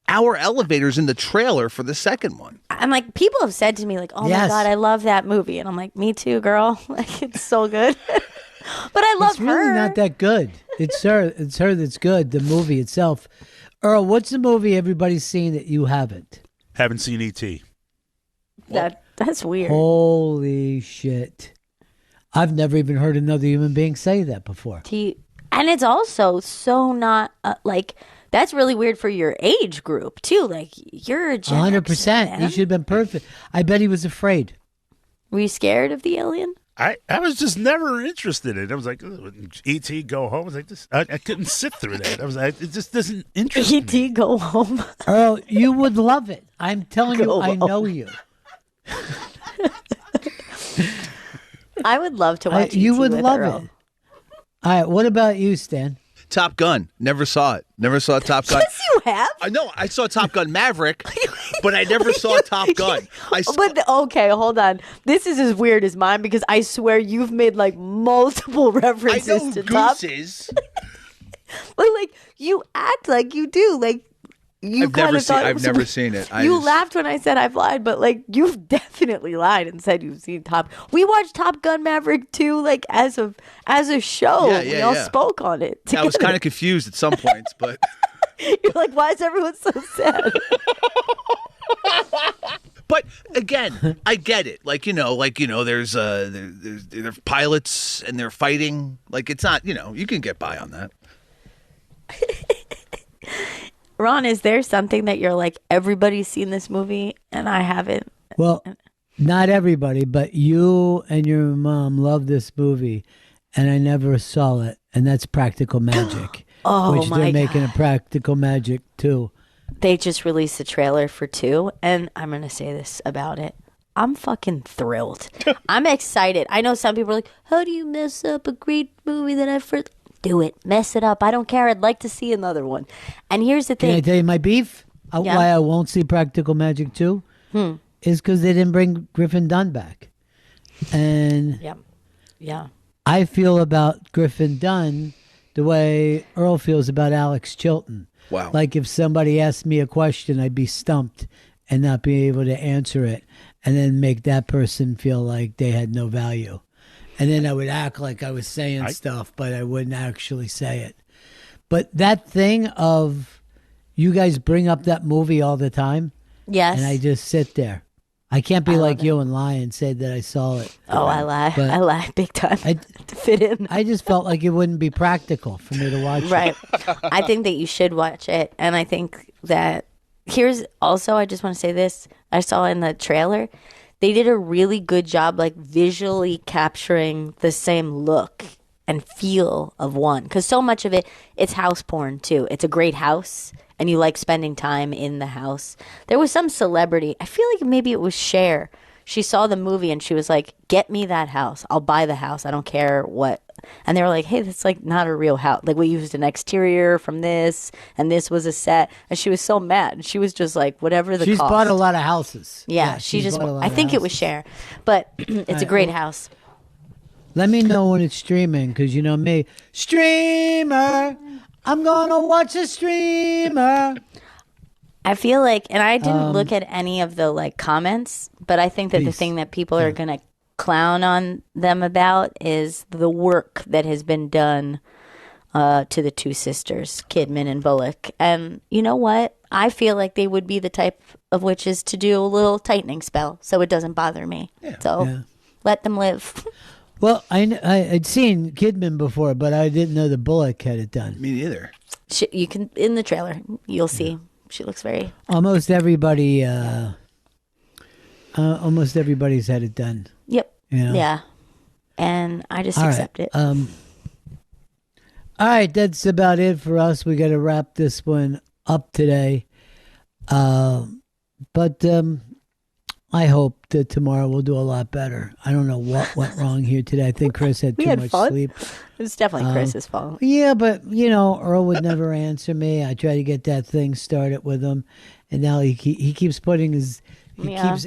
our elevator's in the trailer for the second one. I'm like, people have said to me like, oh my God, I love that movie. And I'm like, me too, girl. Like, it's so good. But I love It's really not that good. It's her that's good, the movie itself. Earl, what's the movie everybody's seen that you haven't? Haven't seen E.T. That's weird. Holy shit. I've never even heard another human being say that before. And it's also so not like, that's really weird for your age group too. Like, you're a Gen 100%. He should have been perfect. I bet he was afraid. Were you scared of the alien? I was just never interested in it. I was like, E.T. Go Home. I was like, this. I couldn't sit through that. I was like, it just doesn't interest me. E.T. Go Home. Earl, you would love it. I'm telling you, I know you. I would love to watch You E.T. would with love Earl. it. All right, what about you, Stan? Top Gun. Never saw it. Never saw Top Gun. Yes, you have. I know. I saw Top Gun Maverick, but I never saw Top Gun. Okay, hold on. This is as weird as mine because I swear you've made like multiple references I know to who Top. Goose is. But like you act like you do. Like you I've never seen it. You laughed when I said I've lied, but like you've definitely lied and said you've seen We watched Top Gun Maverick 2 like as a show. We all spoke on it. Yeah, I was kind of confused at some points, but you're like, why is everyone so sad? But again, I get it. There's pilots and they're fighting. Like, it's not, you can get by on that. Ron, is there something that you're like, everybody's seen this movie and I haven't? Well, not everybody, but you and your mom love this movie, and I never saw it, and that's Practical Magic. Which they're making a Practical Magic too. They just released the trailer for 2, and I'm going to say this about it. I'm fucking thrilled. I'm excited. I know some people are like, how do you mess up a great movie that I've first... Do it. Mess it up. I don't care. I'd like to see another one. And here's the thing. Can I tell you my beef? Why I won't see Practical Magic 2? Is because they didn't bring Griffin Dunn back. And yeah, I feel about Griffin Dunn the way Earl feels about Alex Chilton. Wow. Like if somebody asked me a question, I'd be stumped and not be able to answer it, and then make that person feel like they had no value. And then I would act like I was saying stuff, but I wouldn't actually say it. But that thing of you guys bring up that movie all the time. Yes. And I just sit there. I can't be like you and lie and say that I saw it. Oh, I lie. But I lie big time to fit in. I just felt like it wouldn't be practical for me to watch Right. it. I think that you should watch it. And I think that here's also, I just want to say this. I saw in the trailer, they did a really good job like visually capturing the same look and feel of one. Because so much of it, it's house porn too. It's a great house and you like spending time in the house. There was some celebrity, I feel like maybe it was Cher. She saw the movie and she was like, get me that house. I'll buy the house. I don't care what. And they were like, hey, that's like not a real house. Like we used an exterior from this and this was a set. And she was so mad. She was just like, whatever the She's cost. bought a lot of houses. Yeah, she just, bought a lot I of think it was houses. Cher. But it's a great house. Let me know when it's streaming, because you know me. Streamer! I'm going to watch a streamer. I feel like, and I didn't look at any of the like comments, but I think that the thing that people are going to clown on them about is the work that has been done to the two sisters, Kidman and Bullock. And you know what? I feel like they would be the type of witches to do a little tightening spell, so it doesn't bother me. So let them live. Well, I'd seen Kidman before, but I didn't know the Bullock had it done. Me neither. You can in the trailer, you'll see. She looks very. Almost everybody. Almost everybody's had it done. Yep. You know? Yeah. And I just accept it. All right, that's about it for us. We got to wrap this one up today. But I hope that tomorrow we'll do a lot better. I don't know what went wrong here today. I think Chris had too much sleep. It's definitely Chris's fault. Yeah, but, Earl would never answer me. I tried to get that thing started with him, and now he keeps putting his... He keeps,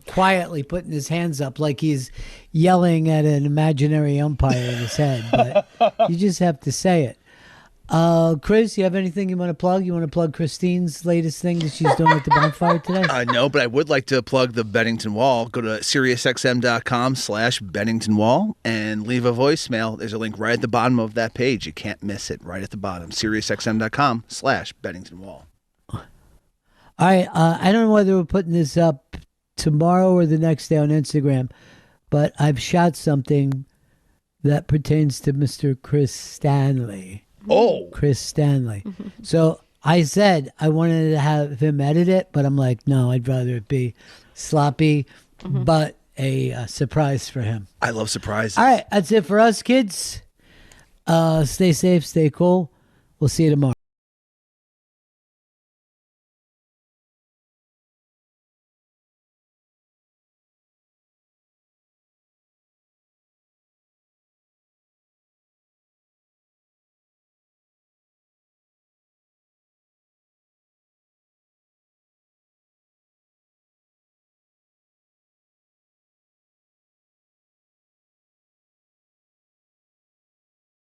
quietly putting his hands up like he's yelling at an imaginary umpire in his head. But you just have to say it. Chris, you have anything you want to plug? You want to plug Christine's latest thing that she's doing at the bonfire today? No, but I would like to plug the Bennington Wall. Go to SiriusXM.com/Bennington Wall and leave a voicemail. There's a link right at the bottom of that page. You can't miss it. Right at the bottom. SiriusXM.com/Bennington Wall. All right. I don't know whether we're putting this up tomorrow or the next day on Instagram, but I've shot something that pertains to Mr. Chris Stanley. Oh. Chris Stanley. So I said I wanted to have him edit it, but I'm like, no, I'd rather it be sloppy, but a surprise for him. I love surprises. All right. That's it for us, kids. Stay safe. Stay cool. We'll see you tomorrow.